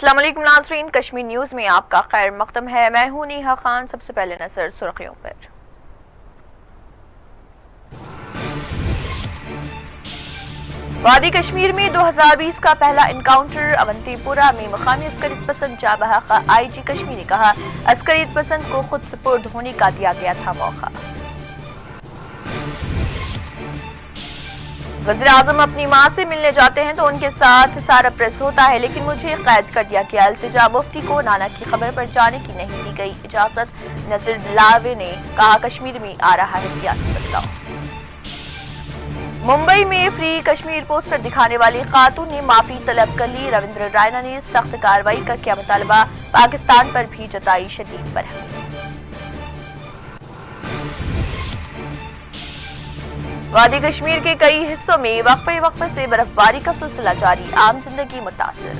अस्सलाम वालेकुम नाज़रीन, कश्मीर न्यूज़ में आपका खैर मक़दम है। मैं हूं नेहा खान। सबसे पहले नजर सुर्खियों पर। वादी कश्मीर में 2020 का पहला इनकाउंटर। अवंतीपुरा में मकामी अस्करियत पसंद जाबहक IG कश्मीर ने कहा, अस्करियत पसंद को खुद सुपुर्द होने का दिया गया था मौका। वज़ीर-ए-आज़म अपनी मां से मिलने जाते हैं तो उनके साथ सारा प्रेस होता है, लेकिन मुझे कैद कर दिया गया। इल्तिजा मुफ्ती को नाना की खबर पर जाने की नहीं दी गई इजाजत। नज़ीर लावे ने कहा, कश्मीर में आ रहा है सियासी बदलाव। मुंबई में फ्री कश्मीर पोस्टर दिखाने वाली खातून ने माफी तलब कर ली। रविंद्र रायना ने सख्त कार्रवाई का किया मुतालबा। पाकिस्तान पर भी जताई शदीद बरहमी। वादी कश्मीर के कई हिस्सों में वक्फे से बर्फबारी का सिलसिला जारी। आम जिंदगी मुतासिर।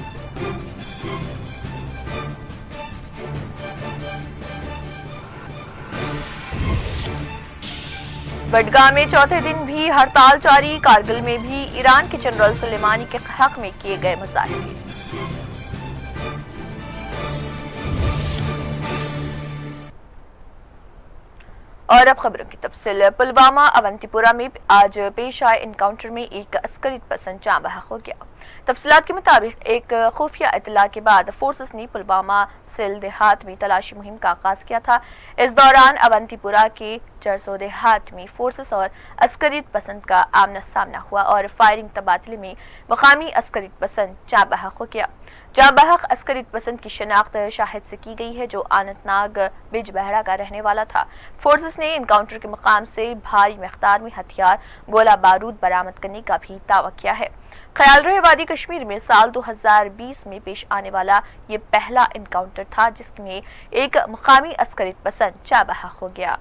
बडगाम में चौथे दिन भी हड़ताल जारी। कारगिल में भी ईरान के जनरल सुलेमानी के हक में किए गए मुजाहरे। और अब खबरों की तफसील। पुलवामा अवंतीपुरा में आज पेश आए इनकाउंटर में एक अस्करियत पसंद जाँ बहक हो गया। तफसीलात के मुताबिक एक खुफिया इतला के बाद फोर्सेस ने पुलवामा सिल देहात में तलाशी मुहिम का आगाज किया था। इस दौरान अवंतीपुरा के चरसो देहात में फोर्सेस और अस्करियत पसंद का आमना सामना हुआ और फायरिंग तबादले में मकामी अस्करियत पसंद जाँ बहक हो गया। जाबहक अस्करियत पसंद की शनाख्त शाहिद से की गई है, जो अनंतनाग बिजबहरा का रहने वाला था। फोर्सेस ने इनकाउंटर के मकाम से भारी मिकदार में हथियार, गोला बारूद बरामद करने का भी दावा किया है। ख्याल रहे, वादी कश्मीर में साल 2020 में पेश आने वाला ये पहला इनकाउंटर था जिसमें एक मकामी अस्करियत पसंद जाबहक हो गया।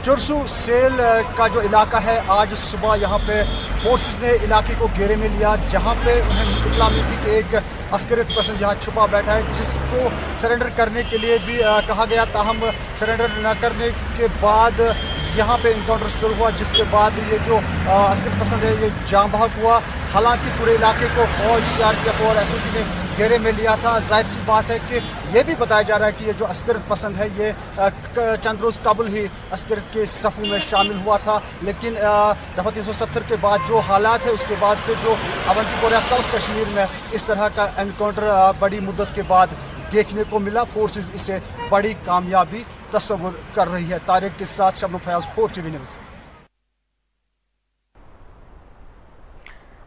चुरसू सेल का जो इलाका है, आज सुबह यहाँ पे फोर्सेस ने इलाके को घेरे में लिया, जहाँ पे उन्हें इतला मिली थी कि एक अस्करियत पसंद यहाँ छुपा बैठा है जिसको सरेंडर करने के लिए भी कहा गया। ताहम सरेंडर न करने के बाद यहाँ पे इनकाउंटर शुरू हुआ, जिसके बाद ये जो अस्करियत पसंद है ये जाँ बहक हुआ। हालांकि पूरे इलाके को फौज, CRPF और SOG ने घेरे में लिया था। जाहिर सी बात है कि ये भी बताया जा रहा है कि ये जो अस्करियत पसंद है ये चंद रोज़ कबल ही अस्करियत के सफ़ों में शामिल हुआ था, लेकिन दफ़ा 370 के बाद जो हालात है उसके बाद से जो अवंतीपोरा साउथ कश्मीर में इस तरह का एनकाउंटर बड़ी मुद्दत के बाद देखने को मिला। फोर्सेस इसे बड़ी कामयाबी तस्वुर कर रही है। तारिक के साथ Shabnam Fayaz, 4TV news.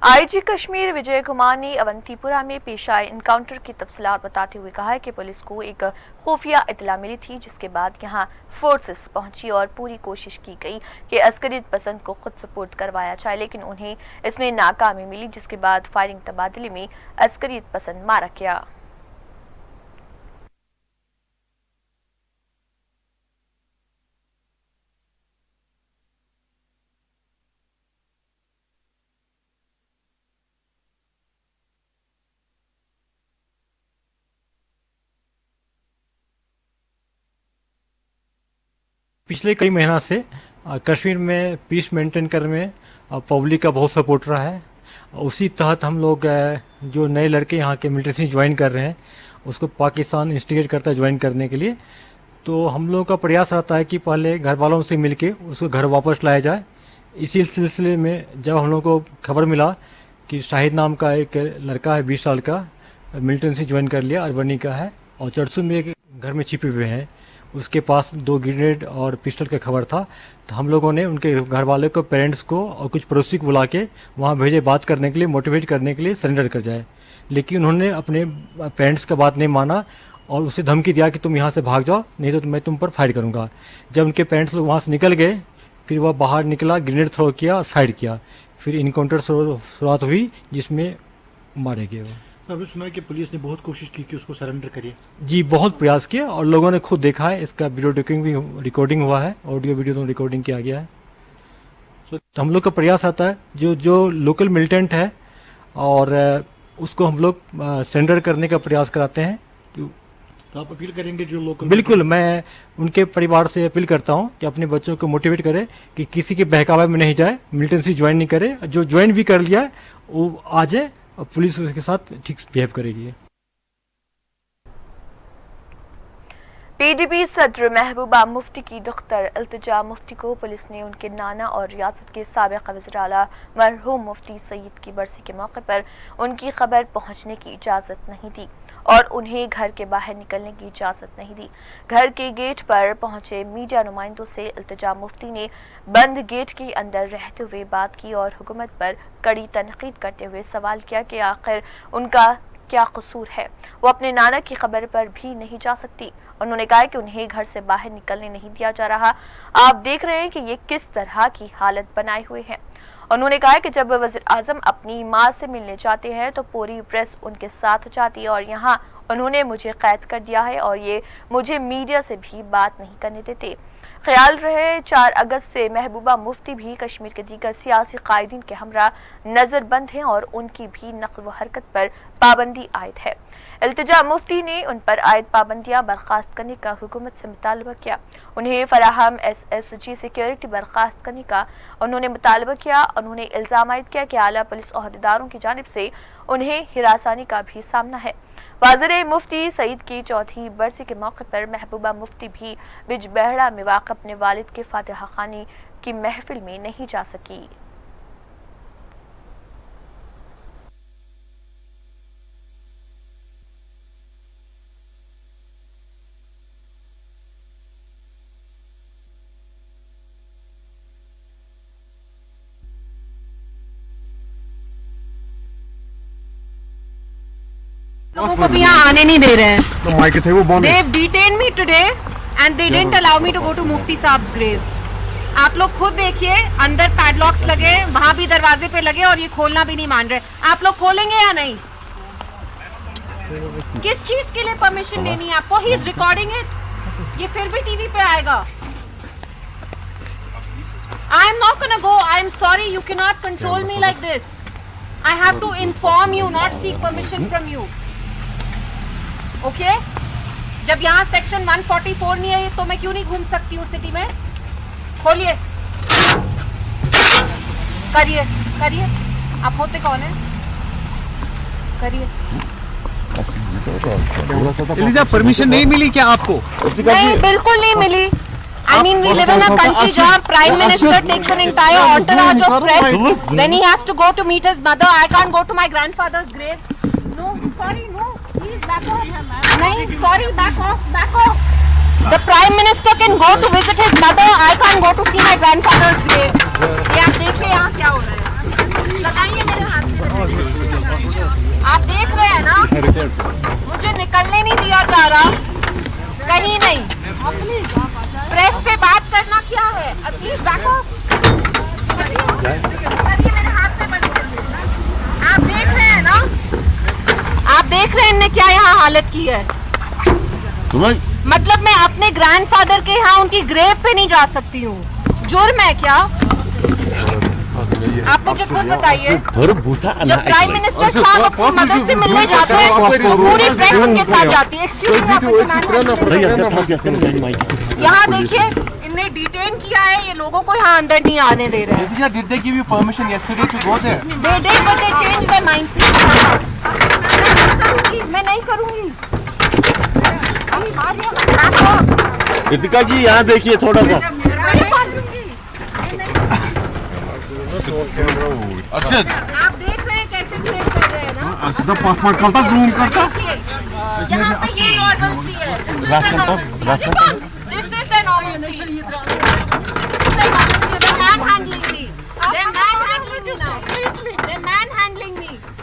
IG Kashmir Vijay Kumar ने अवंतीपुरा में पेश आए इनकाउंटर की तफसीलात बताते हुए कहा है कि पुलिस को एक खुफिया इतला मिली थी, जिसके बाद यहां फोर्सेस पहुंची और पूरी कोशिश की गई कि अस्करियत पसंद को खुद सुपुर्द करवाया जाए, लेकिन उन्हें इसमें नाकामी मिली, जिसके बाद फायरिंग तबादले में अस्करियत पसंद मारा गया। पिछले कई महीना से कश्मीर में पीस मेंटेन करने में पब्लिक का बहुत सपोर्ट रहा है। उसी तहत हम लोग जो नए लड़के यहाँ के मिलिट्री से ज्वाइन कर रहे हैं उसको पाकिस्तान इंस्टिगेट करता है ज्वाइन करने के लिए। तो हम लोगों का प्रयास रहता है कि पहले घर वालों से मिलके उसको घर वापस लाया जाए। इसी सिलसिले में जब हम लोग को खबर मिला कि शाहिद नाम का एक लड़का है 20 साल का, मिलिट्री से ज्वाइन कर लिया, अरवनी का है और चरसू में एक घर में छिपे हुए हैं, उसके पास 2 ग्रेनेड और पिस्टल का खबर था। तो हम लोगों ने उनके घर वाले को, पेरेंट्स को और कुछ पड़ोसी को बुला के वहाँ भेजे बात करने के लिए, मोटिवेट करने के लिए सरेंडर कर जाए। लेकिन उन्होंने अपने पेरेंट्स का बात नहीं माना और उसे धमकी दिया कि तुम यहाँ से भाग जाओ, नहीं तो मैं तुम पर फायर करूँगा। जब उनके पेरेंट्स लोग वहाँ से निकल गए फिर वह बाहर निकला, ग्रेनेड थ्रो किया, साइड किया, फिर इनकाउंटर शुरुआत हुई जिसमें मारे गए वो। अभी सुना कि पुलिस ने बहुत कोशिश की कि उसको सरेंडर करिए। जी, बहुत प्रयास किया और लोगों ने खुद देखा है, इसका वीडियो भी रिकॉर्डिंग हुआ है, ऑडियो वीडियो तो रिकॉर्डिंग किया गया है। तो हम लोग का प्रयास आता है जो लोकल मिलिटेंट है और उसको हम लोग सरेंडर करने का प्रयास कराते हैं। तो आप अपील करेंगे जो लोकल? बिल्कुल, मैं उनके परिवार से अपील करता हूं कि अपने बच्चों को मोटिवेट करे कि किसी के बहकावे में नहीं जाए, मिलिटेंसी ज्वाइन नहीं करे, जो ज्वाइन भी कर लिया है वो आ जाए और पुलिस उसके साथ ठीक बिहेव करेगी। पीडीपी सदर महबूबा मुफ्ती की दुख्तर इल्तिजा मुफ्ती को पुलिस ने उनके नाना और रियासत के साबिक़ वज़ीर आला मरहूम मुफ्ती सईद की बरसी के मौके पर उनकी खबर पहुंचने की इजाज़त नहीं दी और उन्हें घर के बाहर निकलने की इजाज़त नहीं दी। घर के गेट पर पहुंचे मीडिया नुमाइंदों से इल्तिजा मुफ्ती ने बंद गेट के अंदर रहते हुए बात की और हुकूमत पर कड़ी तनकीद करते हुए सवाल किया कि आखिर उनका क्या कसूर है, वो अपने नाना की खबर पर भी नहीं जा सकती। उन्होंने कहा कि उन्हें घर से बाहर निकलने नहीं दिया जा रहा। आप देख रहे हैं कि ये किस तरह की हालत बनाए हुए हैं। उन्होंने कहा कि जब वज़ीर आज़म अपनी माँ से मिलने जाते हैं तो पूरी प्रेस उनके साथ जाती है और यहाँ उन्होंने मुझे कैद कर दिया है और ये मुझे मीडिया से भी बात नहीं करने देते। ख्याल रहे 4 अगस्त से महबूबा मुफ्ती भी कश्मीर के दीगर सियासी कायदीन के हमरा नजरबंद हैं और उनकी भी नक्ल व हरकत पर पाबंदी आयद है। इल्तिजा मुफ्ती ने उन पर आयद पाबंदियां बर्खास्त करने का हुकूमत से मुतालबा किया। उन्हें फराहम SSG सिक्योरिटी बर्खास्त करने का उन्होंने मुतालबा किया। उन्होंने इल्ज़ाम आयद किया कि आला पुलिस ओहदेदारों की जानिब से उन्हें हिरासानी का भी सामना है। वाज़िर मुफ्ती सईद की चौथी बरसी के मौके पर महबूबा मुफ्ती भी बिजबहड़ा में वाक़ अपने वालिद के फातिहा खानी की महफिल में नहीं जा सकी। लोगों को भी यहाँ आने नहीं दे रहे हैं। तो माइक थे वो bomb. They've detained me today and they didn't allow me to go to Mufti साहब्स grave। आप लोग खुद देखिए, अंदर पैडलॉक्स लगे, वहाँ भी दरवाजे पे लगे और ये खोलना भी नहीं मान रहे। आप लोग खोलेंगे या नहीं? किस चीज के लिए परमिशन लेनी है आपको? ही इज रिकॉर्डिंग इट, ये फिर भी टीवी पे आएगा। I am not gonna go, I am sorry, you can not control me like this. I have to inform you, not seek permission from you. Okay, जब यहाँ section 144 नहीं है तो मैं क्यों नहीं घूम सकती हूँ सिटी में? खोलिए, करिए करिए। आप होते कौन है? करिए। एलिजा, परमिशन नहीं मिली क्या आपको? नहीं, बिल्कुल नहीं मिली। I mean, we live in a country जहाँ Prime Minister takes an entire entourage of press when he has to go to meet his mother. I can't go to my grandfather's grave. No, sorry, no. Please back off. नहीं, sorry, back off, back off. The Prime Minister can go to visit his mother. I can't go to see my grandfather's grave. ये आप देखिए यहाँ क्या हो रहा है। लगाइए मेरे हाथ में। आप देख रहे हैं ना? मुझे निकलने नहीं दिया जा रहा, कहीं नहीं। प्रेस से बात करना क्या है? Please back of. करिए, मेरे हाथ में बंद कर। आप देख रहे हैं ना? आप देख रहे हैं इनने क्या यहाँ हालत की है? मतलब मैं अपने ग्रैंडफादर के यहाँ उनकी ग्रेव पे नहीं जा सकती हूँ। जुर्म है क्या? आप मुझे खुद बताइए। जब प्राइम मिनिस्टर साहब अपनी मदर से मिलने जाते हैं तो पूरी प्रेस उनके साथ जाती है। एक्सक्यूज मी, यहाँ देखिए, इनने डिटेन किया है, ये लोगों को यहाँ अंदर नहीं आने दे रहे हैं। Did they give you permission yesterday to go there? They did, but they changed their mind. मैं नहीं करूँगी। रितिका जी, यहाँ देखिए थोड़ा सा। अरशद, आप देख रहे हैं कैसे बिहेव कर रहे हैं ना? असद पासपोर्ट करता, जूम करता। यहाँ पे ये नॉर्मल सी है। दिस इज द नॉर्मल सी।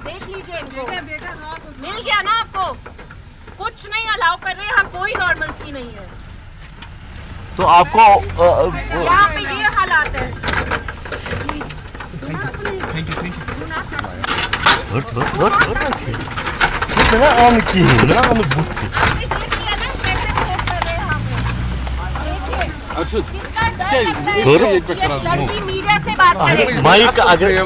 देख लीजिए इनको। मिल गया ना आपको? कुछ नहीं अलाउ कर रहे, यहाँ कोई नॉर्मल सी नहीं है। तो आपको यहाँ पे ये हालात बात है। आपने क्लिक किया ना, कैसे सपोर्ट कर रहे हैं हमें। देखिए, अर्शद कितना डर लगता है। ये लड़की मीडिया से बात करे, माइक अगर डर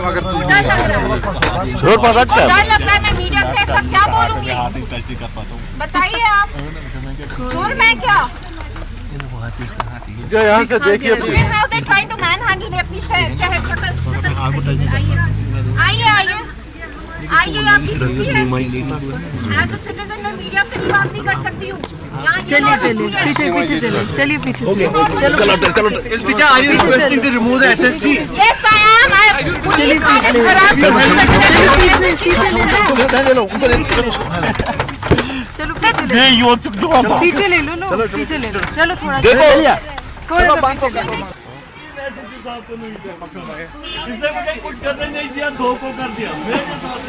लग रहा है। रोड पर रख कर डर लग रहा है, मैं मीडिया से ऐसा क्या बोलूंगी, बताइए आप। चोर मैं क्या? जो यहाँ से देखिए Look at how they're trying to manhandle me अपनी शक्ल। आइए आइए आइए, आपकी छुट्टी है। As a citizen मैं मीडिया से भी बात नहीं कर सकती हूँ। चलिए चलिए पीछे पीछे चलिए, चलिए पीछे चलो। इल्तिजा, are you requesting to remove the SSG? Yes I am। Police खराब ये यो चुप दो पीछे ले लो, लो पीछे ले लो, चलो थोड़ा देखो थोड़ा सा पीछे ले लो। इसने मुझे कुछ करने नहीं दिया, दो को कर दिया मेरे साथ।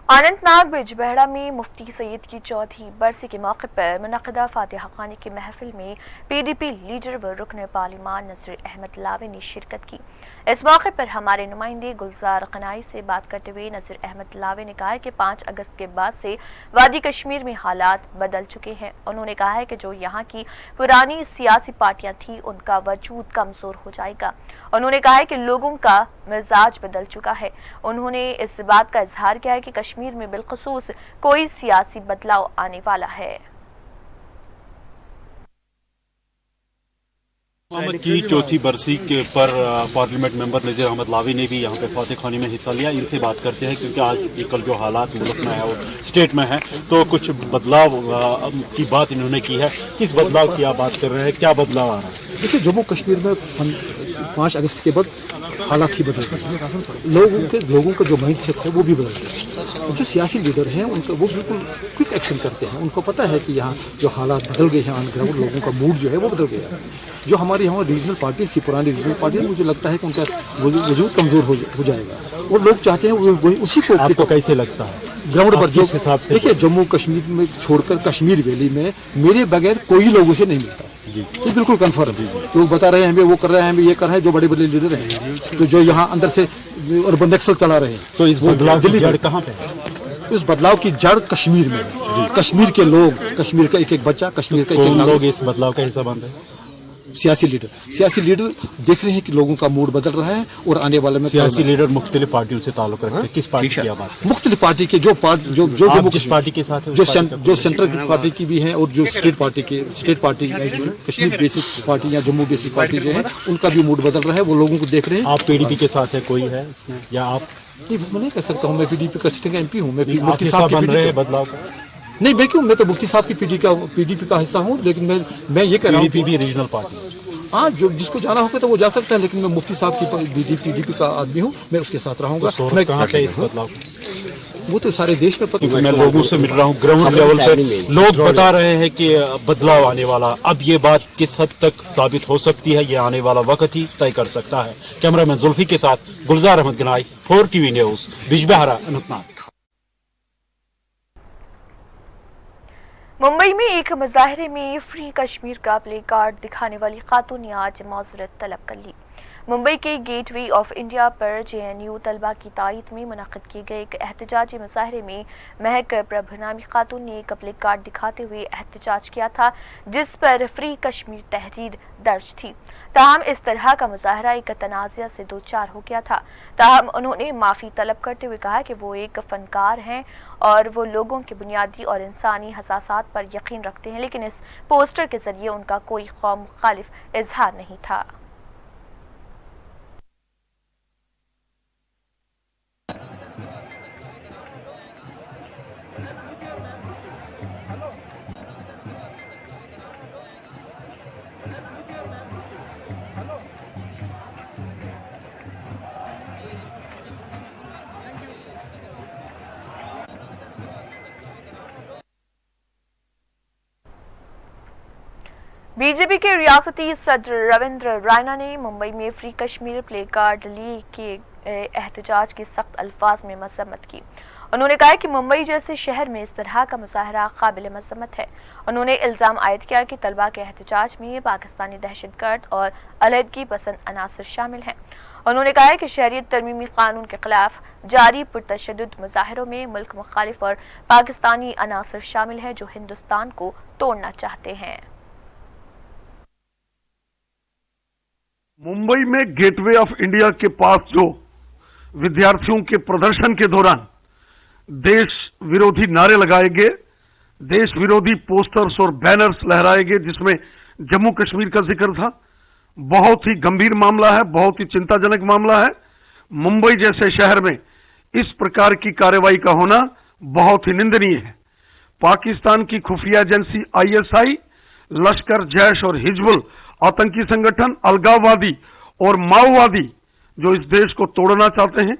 अनंतनाग बिजबेहड़ा में मुफ्ती सईद की चौथी बरसी के मौके पर मुनक़दा फातिहा ख़्वानी की महफिल में PDP लीडर व रुकन पार्लिमान नज़ीर अहमद लावे ने शिरकत की। इस मौके पर हमारे नुमाइंदे गुलजार कनाई से बात करते हुए नज़ीर अहमद लावे ने कहा है कि 5 अगस्त के बाद से वादी कश्मीर में हालात बदल चुके हैं। उन्होंने कहा है कि जो यहाँ की पुरानी सियासी पार्टियाँ थी उनका वजूद कमज़ोर हो जाएगा। उन्होंने कहा है कि लोगों का मिजाज बदल चुका है। उन्होंने इस बात का इजहार किया है कि कश्मीर में बिलखुसूस कोई सियासी बदलाव आने वाला है। अहमद की चौथी बरसी के पर पार्लियामेंट मेंबर नज़ीर अहमद लावी ने भी यहाँ पे फातिहा ख़्वानी में हिस्सा लिया। इनसे बात करते हैं क्योंकि आज ये कल जो हालात मुल्क में है और स्टेट में है, तो कुछ बदलाव की बात इन्होंने की है। किस बदलाव की आप बात कर रहे हैं, क्या बदलाव आ रहा है? देखिए, जम्मू कश्मीर में 5 अगस्त के बाद हालात ही बदल गए। लोगों का जो माइंड सेट है वो भी बदल गया। जो सियासी लीडर हैं उनका वो बिल्कुल क्विक एक्शन करते हैं। उनको पता है कि यहाँ जो हालात बदल गए हैं, ऑन ग्राउंड लोगों का मूड जो है वो बदल गया है। जो हमारी यहाँ रीजनल पार्टी थी, पुरानी रीजनल पार्टी, मुझे लगता है कि उनका वजूद कमज़ोर हो जाएगा और लोग चाहते हैं वही उसी को। आपको कैसे लगता है ग्राउंड पर जो हिसाब से? देखिए, जम्मू कश्मीर में छोड़कर कश्मीर वैली में मेरे बगैर कोई लोगों से नहीं मिलता, ये बिल्कुल कन्फर्म। लोग बता रहे हैं हमें वो कर रहे हैं, हमें ये कर रहे हैं, जो बड़े बड़े लीडर हैं, तो जो यहाँ अंदर से और बंदक्सल चला रहे हैं। तो इस बदलाव की जड़ कहाँ पे है? तो इस बदलाव की जड़ कश्मीर में है। कश्मीर के लोग, कश्मीर का एक एक बच्चा, कश्मीर का एक एक लोग इस बदलाव का हिस्सा बन रहे हैं। सियासी लीडर देख रहे हैं कि लोगों का मूड बदल रहा है और आने वाले में सियासी लीडर मुख्तलिफ पार्टियों से ताल्लुक रखते हैं। किस पार्टी की आप बात करें? मुख्तलिफ पार्टी के जो जिस पार्टी के साथ है, जो सेंट्रल पार्टी की भी है और जो state party Kashmir basic party या जम्मू बेसिक पार्टी जो है, उनका भी मूड बदल रहा है। वो लोगों को देख रहे हैं। आप PDP के साथ है, कोई है इसमें या आप? नहीं, मैं नहीं कह सकता हूँ। मैं PDP का सिटिंग MP हूँ। मैं मुफ्ती साहब बन रहे हैं बदलाव का? नहीं, मैं क्यों, मैं तो मुफ्ती साहब की PDP का हिस्सा हूँ, लेकिन मैं ये कह रहा हूँ PDP भी रीजनल पार्टी है। हाँ, जो जिसको जाना होगा तो वो जा सकता है, लेकिन मैं मुफ्ती साहब की PDP का आदमी हूँ, मैं उसके साथ रहूँगा। मैं कहाँ पे इस बदलाव? वो तो सारे देश में पता। मैं लोगों से मिल रहा हूँ ग्राउंड लेवल पे, लोग बता रहे हैं कि बदलाव आने वाला। अब ये बात किस हद तक साबित हो सकती है, ये आने वाला वक्त ही तय कर सकता है। कैमरामैन जुल्फी के साथ गुलजार अहमद गनाई, 4 TV न्यूज़, बिजबेहरा, अनंतनाग। मुंबई में एक मुजाहरे में फ्री कश्मीर का प्ले कार्ड दिखाने वाली खातून ने आज माजरत तलब कर ली। मुंबई के गेटवे ऑफ इंडिया पर JNU तलबा की तायद में मुनक़िद किए गए एक एहतजाजी मुजाहरे में महक प्रभु नामी खातून ने एक प्ले कार्ड दिखाते हुए एहतजाज किया था, जिस पर फ्री कश्मीर तहरीर दर्ज थी। ताहम इस तरह का मुजाहरा एक तनाज़ा से दो चार हो गया था। ताहम उन्होंने माफ़ी तलब करते हुए कहा कि वो एक फ़नकार हैं और वो लोगों के बुनियादी और इंसानी हसासात पर यकीन रखते हैं, लेकिन इस पोस्टर के ज़रिए उनका कोई कौम मुखालिफ इजहार नहीं था। बीजेपी के रियासती सदर रविंद्र रैना ने मुंबई में free Kashmir play card leak के एहतजाज की सख्त अल्फाज में मजम्मत की। उन्होंने कहा कि मुंबई जैसे शहर में इस तरह का मुजाहरा काबिल मजम्मत है। उन्होंने इल्जाम आयद किया कि तलबा के एहतजाज में पाकिस्तानी दहशतगर्द और अलहदगी पसंद अनासर शामिल हैं। उन्होंने कहा कि शहरियत तरमीमी कानून के खिलाफ जारी पुरतशद्दुद मुजाहिरों में मुल्क मुखालिफ और पाकिस्तानी अनासर शामिल हैं जो हिंदुस्तान को तोड़ना चाहते हैं। मुंबई में गेटवे ऑफ इंडिया के पास जो विद्यार्थियों के प्रदर्शन के दौरान देश विरोधी नारे लगाए गए, देश विरोधी पोस्टर्स और बैनर्स लहराए गए जिसमें जम्मू कश्मीर का जिक्र था, बहुत ही गंभीर मामला है, बहुत ही चिंताजनक मामला है। मुंबई जैसे शहर में इस प्रकार की कार्रवाई का होना बहुत ही निंदनीय है। पाकिस्तान की खुफिया एजेंसी आईएसआई, लश्कर, जैश और हिजबुल आतंकी संगठन, अलगाववादी और माओवादी जो इस देश को तोड़ना चाहते हैं,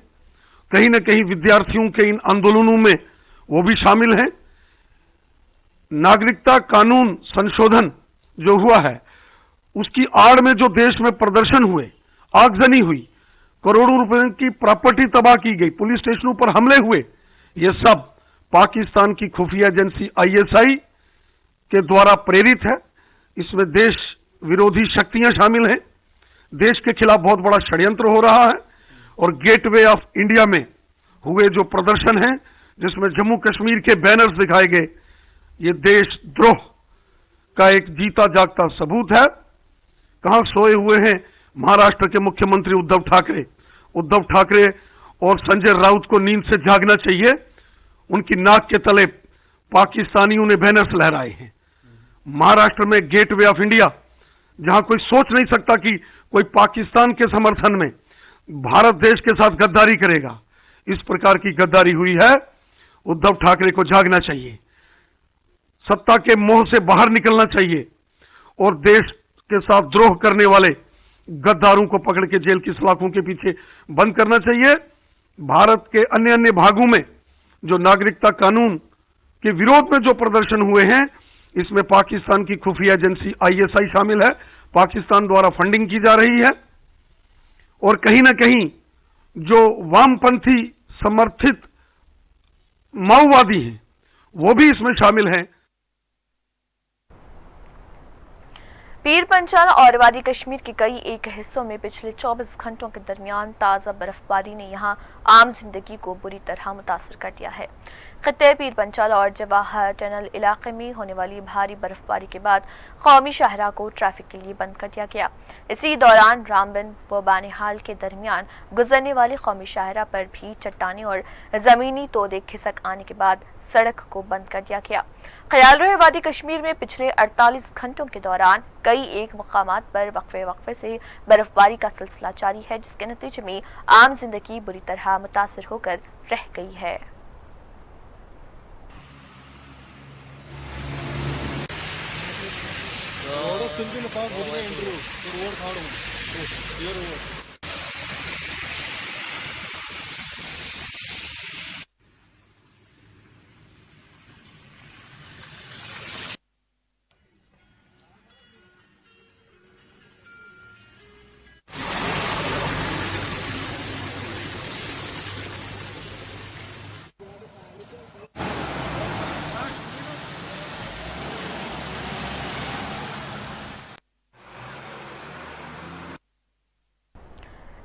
कहीं न कहीं विद्यार्थियों के इन आंदोलनों में वो भी शामिल हैं। नागरिकता कानून संशोधन जो हुआ है उसकी आड़ में जो देश में प्रदर्शन हुए, आगजनी हुई, करोड़ों रुपए की प्रॉपर्टी तबाह की गई, पुलिस स्टेशनों पर हमले हुए, ये सब पाकिस्तान की खुफिया एजेंसी आईएसआई के द्वारा प्रेरित है। इसमें देश विरोधी शक्तियां शामिल हैं। देश के खिलाफ बहुत बड़ा षड्यंत्र हो रहा है और गेटवे ऑफ इंडिया में हुए जो प्रदर्शन है जिसमें जम्मू कश्मीर के बैनर्स दिखाए गए, ये देशद्रोह का एक जीता जागता सबूत है। कहां सोए हुए हैं महाराष्ट्र के मुख्यमंत्री उद्धव ठाकरे। उद्धव ठाकरे और संजय राउत को नींद से जागना चाहिए। उनकी नाक के तले पाकिस्तानियों ने बैनर्स लहराए हैं। महाराष्ट्र में गेटवे ऑफ इंडिया, जहां कोई सोच नहीं सकता कि कोई पाकिस्तान के समर्थन में भारत देश के साथ गद्दारी करेगा, इस प्रकार की गद्दारी हुई है। उद्धव ठाकरे को जागना चाहिए, सत्ता के मोह से बाहर निकलना चाहिए और देश के साथ द्रोह करने वाले गद्दारों को पकड़ के जेल की सलाखों के पीछे बंद करना चाहिए। भारत के अन्य अन्य भागों में जो नागरिकता कानून के विरोध में जो प्रदर्शन हुए हैं, इसमें पाकिस्तान की खुफिया एजेंसी आईएसआई शामिल है। पाकिस्तान द्वारा फंडिंग की जा रही है और कहीं ना कहीं जो वामपंथी समर्थित माओवादी हैं वो भी इसमें शामिल हैं। पीर पंचाल और वादी कश्मीर के कई एक हिस्सों में पिछले 24 घंटों के दरमियान ताज़ा बर्फबारी ने यहां आम जिंदगी को बुरी तरह मुतासर कर दिया है। खित्ते पीर पंचाल और जवाहर टनल इलाके में होने वाली भारी बर्फबारी के बाद कौमी शाहरा को ट्रैफिक के लिए बंद कर दिया गया। इसी दौरान रामबन व बानिहाल के दरमियान गुजरने वाली कौमी शाहरा पर भी चट्टानें और जमीनी तोदे खिसक आने के बाद सड़क को बंद कर दिया गया। ख्याल रहे वादी कश्मीर में पिछले 48 घंटों के दौरान कई एक मकामात पर वक्फे से बर्फबारी का सिलसिला जारी है, जिसके नतीजे में आम जिंदगी बुरी तरह मुतासर होकर रह गई है।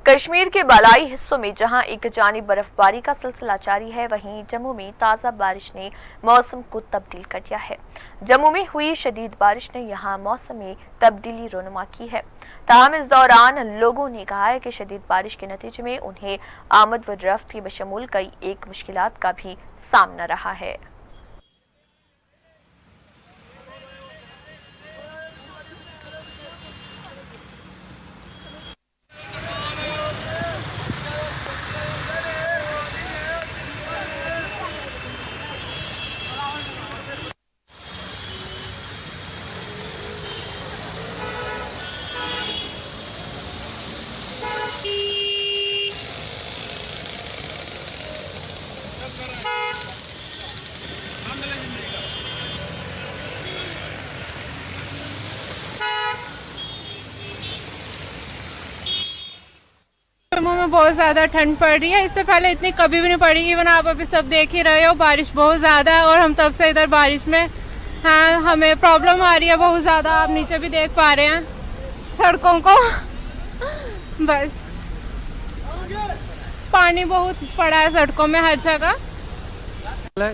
कश्मीर के बालाई हिस्सों में जहां एक जानिब बर्फबारी का सिलसिला जारी है, वहीं जम्मू में ताज़ा बारिश ने मौसम को तब्दील कर दिया है। जम्मू में हुई शदीद बारिश ने यहां मौसम में तब्दीली रोनुमा की है। ताहम इस दौरान लोगों ने कहा है कि शदीद बारिश के नतीजे में उन्हें आमद व रफ्त की बशमूल कई एक मुश्किलात का भी सामना रहा है। जम्मू में बहुत ज़्यादा ठंड पड़ रही है, इससे पहले इतनी कभी भी नहीं पड़ी। इवन आप अभी सब देख ही रहे हो, बारिश बहुत ज़्यादा है और हम तब से इधर बारिश में हैं। हमें प्रॉब्लम आ रही है बहुत ज़्यादा, आप नीचे भी देख पा रहे हैं सड़कों को। बस पानी बहुत पड़ा है सड़कों में हर जगह।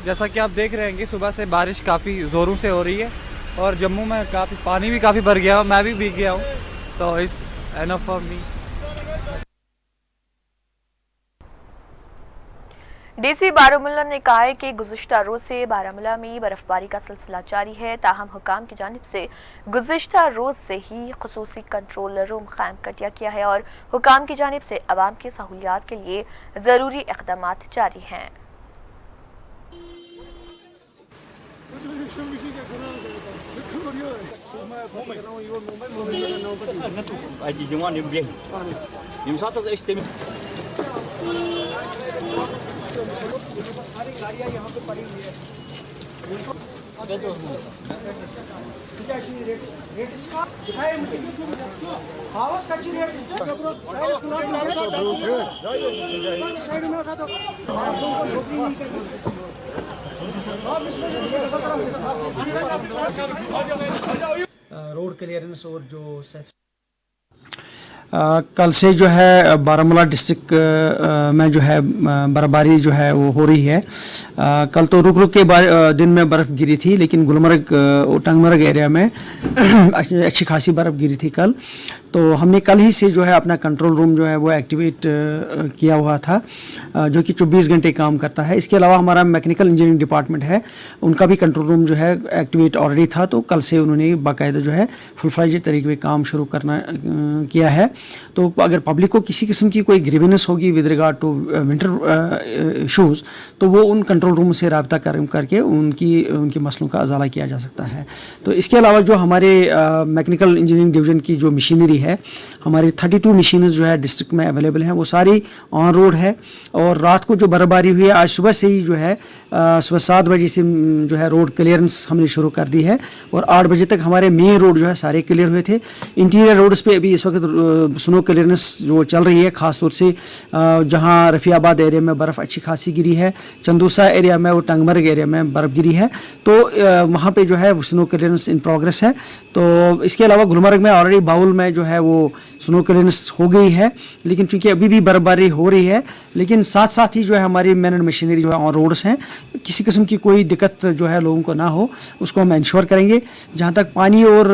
जैसा कि आप देख रहे हैं कि सुबह से बारिश काफ़ी ज़ोरों से हो रही है और जम्मू में काफ़ी पानी भी काफ़ी भर गया, मैं भी भीग गया हूँ, तो इस enough for me. DC Baramulla ने कहा है कि गुज़िश्ता रोज से बारामूला में बर्फबारी का सिलसिला जारी है, ताहम हुकाम की जानिब से गुज़िश्ता रोज से ही खुसूसी कंट्रोल रूम कायम कर दिया गया है और हुकाम की जानिब से अवाम की सहूलियात के लिए ज़रूरी इक़दाम जारी हैं। सारी गाड़ियाँ यहाँ पे पड़ी हुई है। रेट इसका दिखाए मुझे। हाउस का रेट इसका साइड में उठा दो। रोड क्लियरेंस और जो कल से जो है बारामूला डिस्ट्रिक्ट में जो है बर्फबारी जो है वो हो रही है। कल तो रुक रुक के दिन में बर्फ़ गिरी थी, लेकिन गुलमर्ग और टंगमर्ग एरिया में अच्छी खासी बर्फ़ गिरी थी कल। तो हमने कल ही से जो है अपना कंट्रोल रूम जो है वो एक्टिवेट किया हुआ था, जो कि 24 घंटे काम करता है। इसके अलावा हमारा मैकेनिकल इंजीनियरिंग डिपार्टमेंट है, उनका भी कंट्रोल रूम जो है एक्टिवेट ऑलरेडी था। तो कल से उन्होंने बाकायदा जो है फुल फ्लेज तरीके में काम शुरू करना किया है। तो अगर पब्लिक को किसी किस्म की कोई ग्रीवेंस होगी with regard to winter issues, तो वो उन कंट्रोल रूम से रब्ता करके उनकी मसलों का अजाला किया जा सकता है। तो इसके अलावा जो हमारे मैकेनिकल इंजीनियरिंग डिवीज़न की जो मशीनरी है, हमारी 32 मशीन्स जो है डिस्ट्रिक्ट में अवेलेबल हैं, वो सारी ऑन रोड है। और रात को जो बर्फबारी हुई है, आज सुबह से ही जो है सुबह 7 बजे से जो है रोड क्लियरेंस हमने शुरू कर दी है और 8 बजे तक हमारे मेन रोड जो है सारे क्लियर हुए थे। इंटीरियर रोड्स पे अभी इस वक्त स्नो क्लियरेंस जो चल रही है, ख़ास तौर से जहां रफ़ियाबाद एरिया में बर्फ़ अच्छी खासी गिरी है, चंदूसा एरिया में और टंगमर्ग एरिया में बर्फ़ गिरी है, तो वहाँ पे जो है स्नो क्लियरेंस इन प्रोग्रेस है। तो इसके अलावा गुलमर्ग में ऑलरेडी बाउल में जो है वो स्नो क्लियरेंस हो गई है, लेकिन चूंकि अभी भी बर्फबारी हो रही है, लेकिन साथ साथ ही जो है हमारी मैन एंड मशीनरी जो है ऑन रोड्स हैं, किसी किस्म की कोई दिक्कत जो है लोगों को ना हो उसको हम इंश्योर करेंगे। जहाँ तक पानी और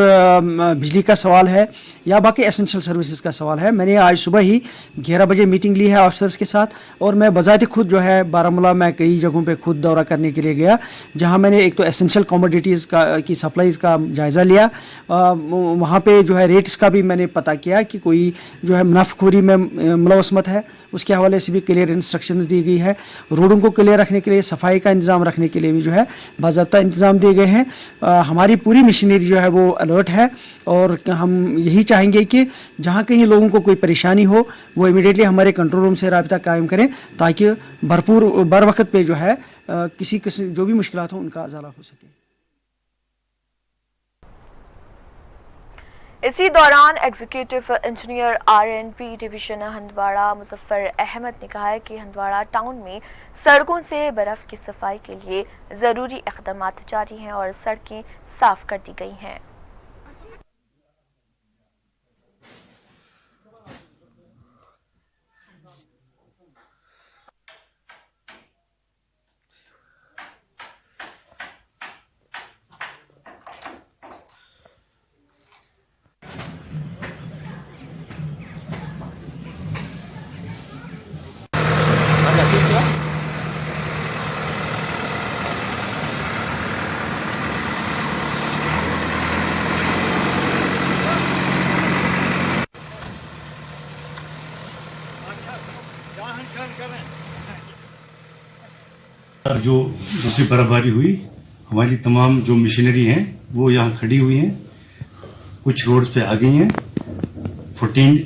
बिजली का सवाल है या बाकी एसेंशियल सर्विसेज का सवाल है, मैंने आज सुबह ही 11 बजे मीटिंग ली है ऑफिसर्स के साथ और मैं बजाते खुद जो है बारामूला में कई जगहों पे खुद दौरा करने के लिए गया, जहां मैंने एक तो एसेंशियल कमोडिटीज़ की सप्लाईज़ का जायज़ा लिया। वहाँ पे जो है रेट्स का भी मैंने पता किया कि कोई जो है मुनाफखोरी में मुलवसमत है, उसके हवाले से भी क्लियर इंस्ट्रक्शंस दी गई है। रोडों को क्लियर रखने के लिए, सफाई का इंतज़ाम रखने के लिए भी जो है बाज़ाब्ता इंतज़ाम दिए गए हैं। हमारी पूरी मशीनरी जो है वो अलर्ट है और हम यही चाहेंगे कि जहाँ कहीं लोगों को कोई परेशानी हो वो इमीडिएटली हमारे कंट्रोल रूम से राब्ता कायम करें, ताकि भरपूर बर वक्त पे जो है किसी जो भी मुश्किलात हो उनका अजाला हो सके। इसी दौरान executive engineer RNP division Handwara Muzaffar Ahmad ने कहा है कि हंदवाड़ा टाउन में सड़कों से बर्फ की सफाई के लिए ज़रूरी इक़दाम जारी हैं और सड़कें साफ कर दी गई हैं। जो दूसरी बर्फबारी हुई, हमारी तमाम जो मशीनरी हैं वो यहाँ खड़ी हुई हैं, कुछ रोड्स पे आ गई हैं, 14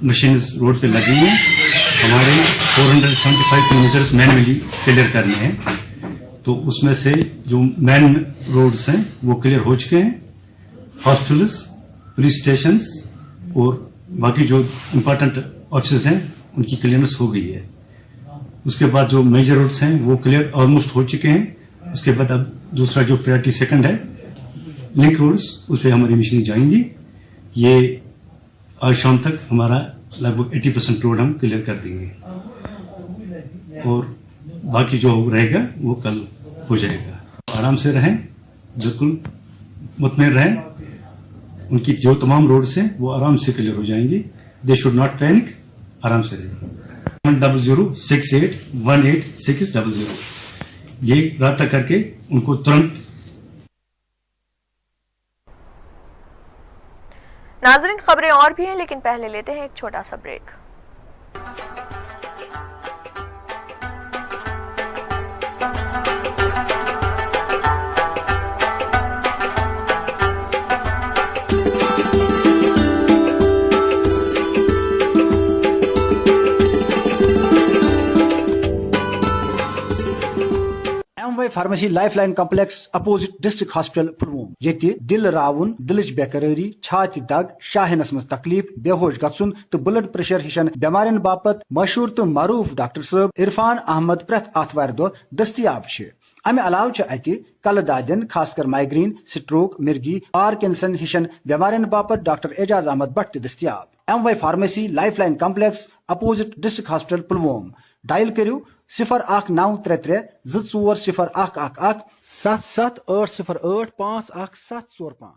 मशीन रोड पे लगी हैं। हमारे 475 किलोमीटर मैनुअली क्लियर करने हैं, तो उसमें से जो मैन रोड्स हैं वो क्लियर हो चुके हैं। हॉस्पिटल्स, पुलिस स्टेशंस और बाकी जो इम्पोर्टेंट ऑफिस हैं उनकी क्लियरेंस हो गई है। उसके बाद जो मेजर रोड्स हैं वो क्लियर ऑलमोस्ट हो चुके हैं। उसके बाद अब दूसरा जो प्रायोरिटी सेकंड है लिंक रोड्स, उस पर हमारी मशीनें जाएंगी। ये आज शाम तक हमारा लगभग 80% रोड हम क्लियर कर देंगे और बाकी जो रहेगा वो कल हो जाएगा। आराम से रहें, बिल्कुल मुतमईन रहें। उनकी जो तमाम रोड्स हैं वो आराम से क्लियर हो जाएंगी। दे शुड नॉट पैनिक, आराम से रहें। 0068186600 ये राब्ता करके उनको तुरंत। नाज़रीन, खबरें और भी हैं, लेकिन पहले लेते हैं एक छोटा सा break. MY pharmacy lifeline complex opposite district hospital Pulwama. ये दिल रावन, दिलच बेकरारी, छाति दग, शाहिनस मज तकलीफ, बेहोश गचुन तो ब्लड प्रेशर हिशन बेमारियन बापत मशहूर तो मरूफ डॉक्टर साहब इरफान अहमद प्रत आतवार दो दस्तियाब छे। अमे अलाव अति कल दादन खासकर माइग्रेन, स्ट्रोक, मिर्गी, पार्किंसन हिशन बेमारियन बापत डॉक्टर एजाज अहमद भट्ट दस्तियाब। MY pharmacy lifeline complex opposite district hospital Pulwama. Dial करू 01933 240111 77 808 5145।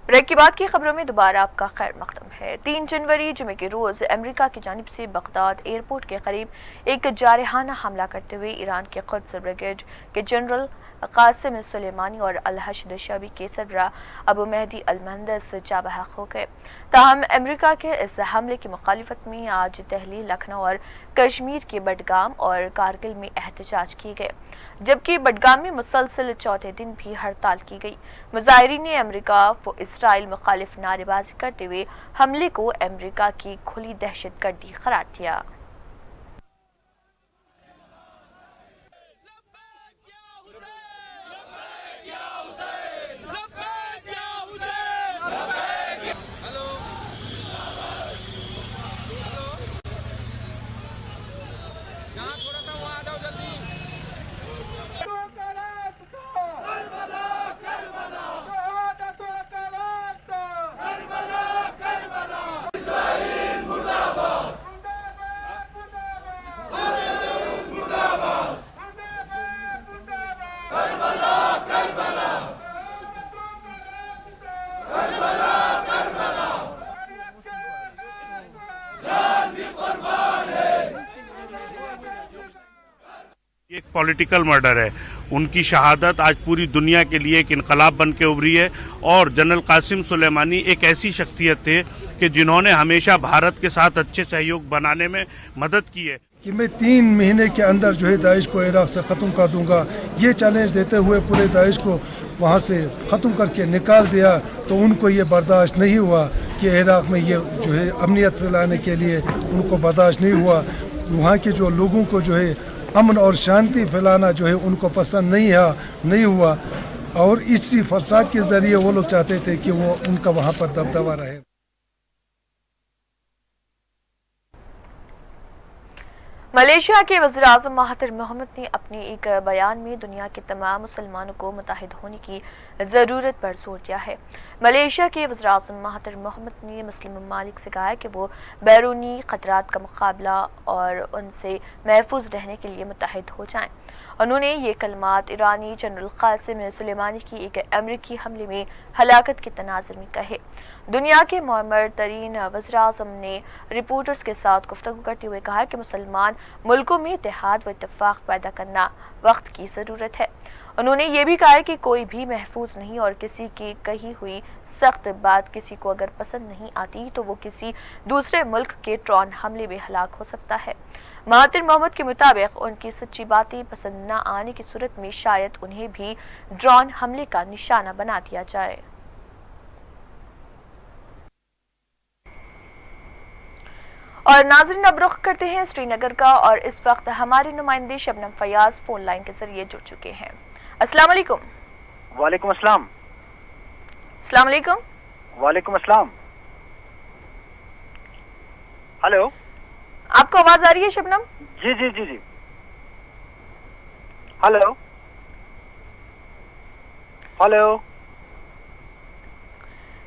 ब्रेक के बाद की खबरों में दोबारा आपका खैर मकदम है। 3 जनवरी जुमे के रोज अमेरिका की जानिब से बगदाद एयरपोर्ट के करीब एक जारहाना हमला करते हुए ईरान के क़ुद्स ब्रिगेड के जनरल कासिम सुलेमानी और अल-हश्द शबी के सरबराह अबू मेहदी अल-मुहंदिस जा बहक हो गए। ताहम अमेरिका के इस हमले की मुखालिफत में आज दिल्ली, लखनऊ और कश्मीर के बडगाम और कारगिल में एहतजाज किए गए, जबकि बडगाम में मुसलसल चौथे दिन भी हड़ताल की गई। मुजाहिरीन ने अमेरिका व इसराइल मुखालिफ नारेबाजी करते हुए हमले को अमेरिका की खुली दहशतगर्दी करार दिया। एक पॉलिटिकल मर्डर है। उनकी शहादत आज पूरी दुनिया के लिए एक इनकलाब बन के उभरी है। और जनरल कासिम सुलेमानी एक ऐसी शख्सियत थे कि जिन्होंने हमेशा भारत के साथ अच्छे सहयोग बनाने में मदद की है। कि मैं 3 महीने के अंदर जो है दाइश को इराक से ख़त्म कर दूंगा, ये चैलेंज देते हुए पूरे दाइश को वहाँ से ख़त्म करके निकाल दिया। तो उनको ये बर्दाश्त नहीं हुआ कि इराक में ये जो है अमनियत फैलाने के लिए उनको बर्दाश्त नहीं हुआ। वहाँ के जो लोगों को जो है अमन और शांति फैलाना जो है उनको पसंद नहीं हुआ और इसी फसाद के ज़रिए वो लोग चाहते थे कि वो उनका वहाँ पर दबदबा रहे। मलेशिया के वज़ीर-ए-आज़म महातिर मोहम्मद ने अपने एक बयान में दुनिया के तमाम मुसलमानों को मुत्तहिद होने की ज़रूरत पर जोर दिया है। मलेशिया के वज़ीर-ए-आज़म महातिर मोहम्मद ने मुस्लिम ममालिक से कहा है कि वो बैरूनी ख़तरात का मुकाबला और उनसे महफूज रहने के लिए मुत्तहिद हो जाएं। उन्होंने ये कलमात ईरानी जनरल कासिम सुलेमानी की एक अमेरिकी हमले में हलाकत के तनाज़ुर में कहे। दुनिया के मौमर तरीन वज़ीर-ए-आज़म ने रिपोर्टर्स के साथ गुफ्तगू करते हुए कहा कि मुसलमान मुल्कों में इत्तेहाद व इत्तेफाक पैदा करना वक्त की ज़रूरत है। उन्होंने ये भी कहा कि कोई भी महफूज नहीं और किसी की कही हुई सख्त बात किसी को अगर पसंद नहीं आती तो वो किसी दूसरे मुल्क के ड्रोन हमले में हलाक हो सकता है। महातिर मोहम्मद के मुताबिक उनकी सच्ची बातें पसंद न आने की सूरत में शायद उन्हें भी ड्रोन हमले का निशाना बना दिया जाए। और नाज़रीन अब रुख करते हैं श्रीनगर का, और इस वक्त हमारे नुमाइंदे शबनम फयाज फोन लाइन के जरिए जुड़ चुके हैं। अस्सलाम वालेकुम। वालेकुम अस्सलाम। अस्सलाम वालेकुम। वालेकुम अस्सलाम। हेलो, आपको आवाज आ रही है शबनम? जी जी जी जी। Hello hello.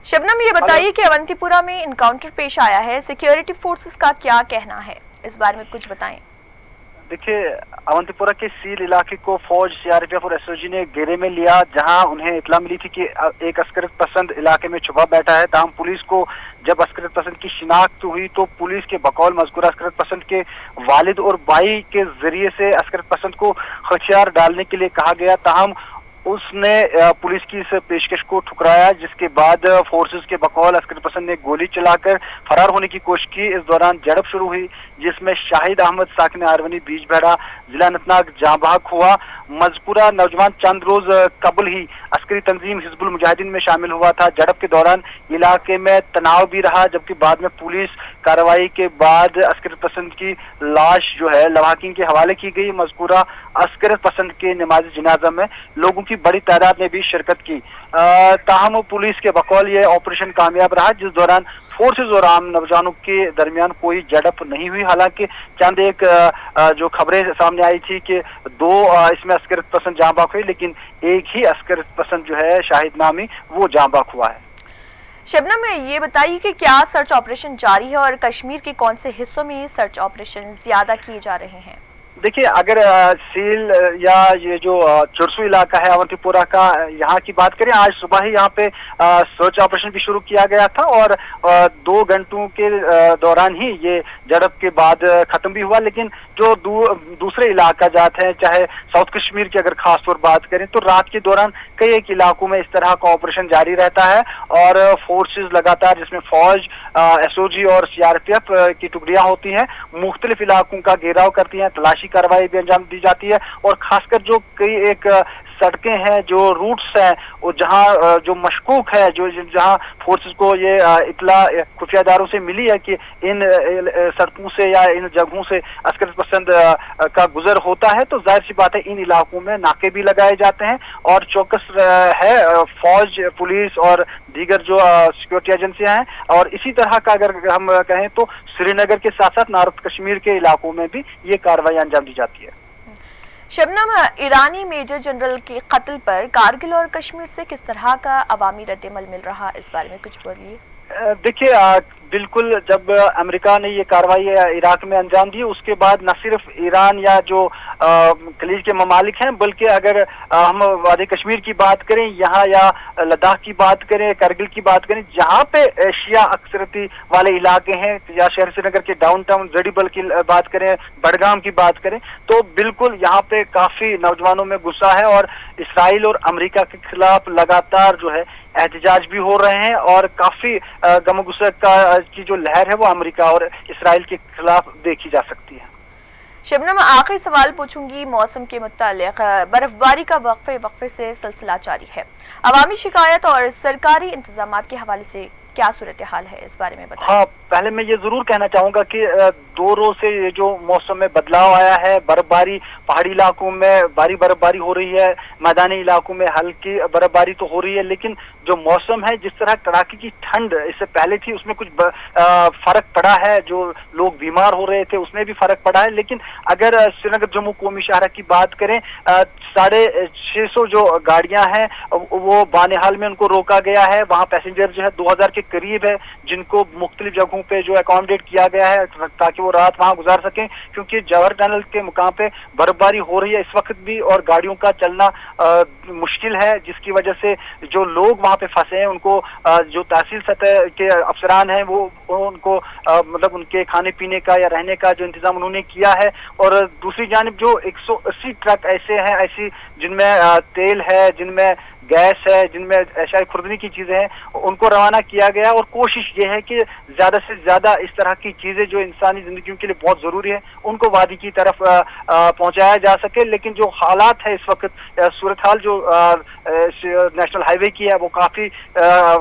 शबनम, ये बताइए कि अवंतीपुरा में इनकाउंटर पेश आया है, सिक्योरिटी फोर्सेस का क्या कहना है, इस बारे में कुछ बताएं। देखिए, अवंतीपुरा के सील इलाके को फौज, सीआरपीएफ और एसओजी ने घेरे में लिया, जहां उन्हें इत्तला मिली थी कि एक अस्करित पसंद इलाके में छुपा बैठा है। ताहम पुलिस को जब अस्करित पसंद की शिनाख्त हुई तो पुलिस के बकौल मज़कूरा अस्करित पसंद के वालिद और भाई के जरिए से अस्करित पसंद को हथियार डालने के लिए कहा गया। ताहम उसने पुलिस की इस पेशकश को ठुकराया, जिसके बाद फोर्सेस के बकौल अस्करित पसंद ने गोली चलाकर फरार होने की कोशिश की। इस दौरान झड़प शुरू हुई, जिसमें शाहिद अहमद साकिन आरवनी बीजबेड़ा जिला अनंतनाग जाँ बहक हुआ। मजकूरा नौजवान चंद रोज कबल ही अस्करी तंजीम हिजबुल मुजाहिदीन में शामिल हुआ था। झड़प के दौरान इलाके में तनाव भी रहा, जबकि बाद में पुलिस कार्रवाई के बाद अस्करित पसंद की लाश जो है लवाकिन के हवाले की गई। मजकूरा अस्करित पसंद के नमाज जनाजा में लोगों की बड़ी तादाद ने भी शिरकत की। ताहम पुलिस के बकौल ये ऑपरेशन कामयाब रहा, जिस दौरान फोर्सेज और आम नौजवानों के दरमियान कोई झड़प नहीं हुई। हालांकि चंद एक जो खबरें सामने आई थी कि दो इसमें अस्करित पसंद जाँ बहक हुई, लेकिन एक ही अस्करित पसंद जो है शाहिद नामी वो जाँ बहक हुआ है। शबनम, में ये बताइए कि क्या सर्च ऑपरेशन जारी है और कश्मीर के कौन से हिस्सों में सर्च ऑपरेशन ज्यादा किए जा रहे हैं? देखिए, अगर सील या ये जो चुरसू इलाका है अवंतीपुरा का, यहाँ की बात करें, आज सुबह ही यहाँ पे सर्च ऑपरेशन भी शुरू किया गया था और 2 घंटों के दौरान ही ये झड़प के बाद खत्म भी हुआ। लेकिन जो दूसरे इलाका जात हैं, चाहे साउथ कश्मीर की अगर खास तौर बात करें, तो रात के दौरान कई एक इलाकों में इस तरह का ऑपरेशन जारी रहता है और फोर्सेज लगातार, जिसमें फौज, एसओजी और सीआरपीएफ की टुकड़ियां होती हैं, मुख्तलिफ इलाकों का घेराव करती हैं, तलाशी कार्रवाई भी अंजाम दी जाती है। और खासकर जो कई एक सड़कें हैं, जो रूट्स हैं, और जहां जो मशकूक है, जो जहां फोर्सेस को ये इत्तला खुफियादारों से मिली है कि इन सड़कों से या इन जगहों से अस्करित पसंद का गुजर होता है, तो जाहिर सी बात है इन इलाकों में नाके भी लगाए जाते हैं और चौकस है फौज, पुलिस और दीगर जो सिक्योरिटी एजेंसियां हैं। और इसी तरह का अगर हम कहें तो श्रीनगर के साथ साथ नॉर्थ कश्मीर के इलाकों में भी ये कार्रवाई अंजाम दी जाती है। शबनम, ईरानी मेजर जनरल के कत्ल पर कारगिल और कश्मीर से किस तरह का अवामी रद्दमल मिल रहा, इस बारे में कुछ बोलिए। देखिए, बिल्कुल जब अमेरिका ने ये कार्रवाई इराक में अंजाम दी, उसके बाद न सिर्फ ईरान या जो खलीज के ममालिक हैं, बल्कि अगर हम वादी कश्मीर की बात करें यहाँ या लद्दाख की बात करें, करगिल की बात करें, जहाँ पे शिया अक्सरती वाले इलाके हैं, या शहर श्रीनगर के डाउनटाउन जड़ीबल की बात करें, बडगाम की बात करें, तो बिल्कुल यहाँ पे काफी नौजवानों में गुस्सा है और इसराइल और अमेरिका के खिलाफ लगातार जो है एहतजाज भी हो रहे हैं और काफी गम गुस्सा की जो लहर है वो अमेरिका और इसराइल के खिलाफ देखी जा सकती है। शबनम, आखिरी सवाल पूछूंगी मौसम के मुतालिक। बर्फबारी का वक्फे से सिलसिला जारी है, अवामी शिकायत और सरकारी इंतजाम के हवाले से क्या सूरत हाल है, इस बारे में बताएं। हाँ, पहले मैं ये जरूर कहना चाहूंगा कि 2 रोज से ये जो मौसम में बदलाव आया है, बर्फबारी पहाड़ी इलाकों में भारी बर्फबारी हो रही है, मैदानी इलाकों में हल्की बर्फबारी तो हो रही है, लेकिन जो मौसम है, जिस तरह कड़ाके की ठंड इससे पहले थी, उसमें कुछ फर्क पड़ा है। जो लोग बीमार हो रहे थे उसमें भी फर्क पड़ा है। लेकिन अगर श्रीनगर जम्मू कौमी शाहरा की बात करें, 650 जो गाड़ियां हैं वो बानिहाल में उनको रोका गया है। वहां पैसेंजर जो है 2000 के करीब है, जिनको मुख्तलिफ जगहों पे जो अकोमोडेट किया गया है ताकि वो रात वहां गुजार सकें, क्योंकि जवाहर टनल के मुकाम पे बर्फबारी हो रही है इस वक्त भी और गाड़ियों का चलना मुश्किल है, जिसकी वजह से जो लोग वहां पे फंसे हैं उनको जो तहसील सतह के अफसरान हैं वो उनको मतलब उनके खाने पीने का या रहने का जो इंतजाम उन्होंने किया है। और दूसरी जानिब जो 180 ट्रक ऐसे हैं, ऐसी जिनमें तेल है, जिनमें गैस है, जिनमें एशियाई खुर्दनी की चीजें हैं, उनको रवाना किया गया और कोशिश ये है कि ज्यादा से ज्यादा इस तरह की चीजें जो इंसानी जिंदगी के लिए बहुत जरूरी है उनको वादी की तरफ पहुंचाया जा सके। लेकिन जो हालात है इस वक्त, सूरत हाल जो नेशनल हाईवे की है वो काफी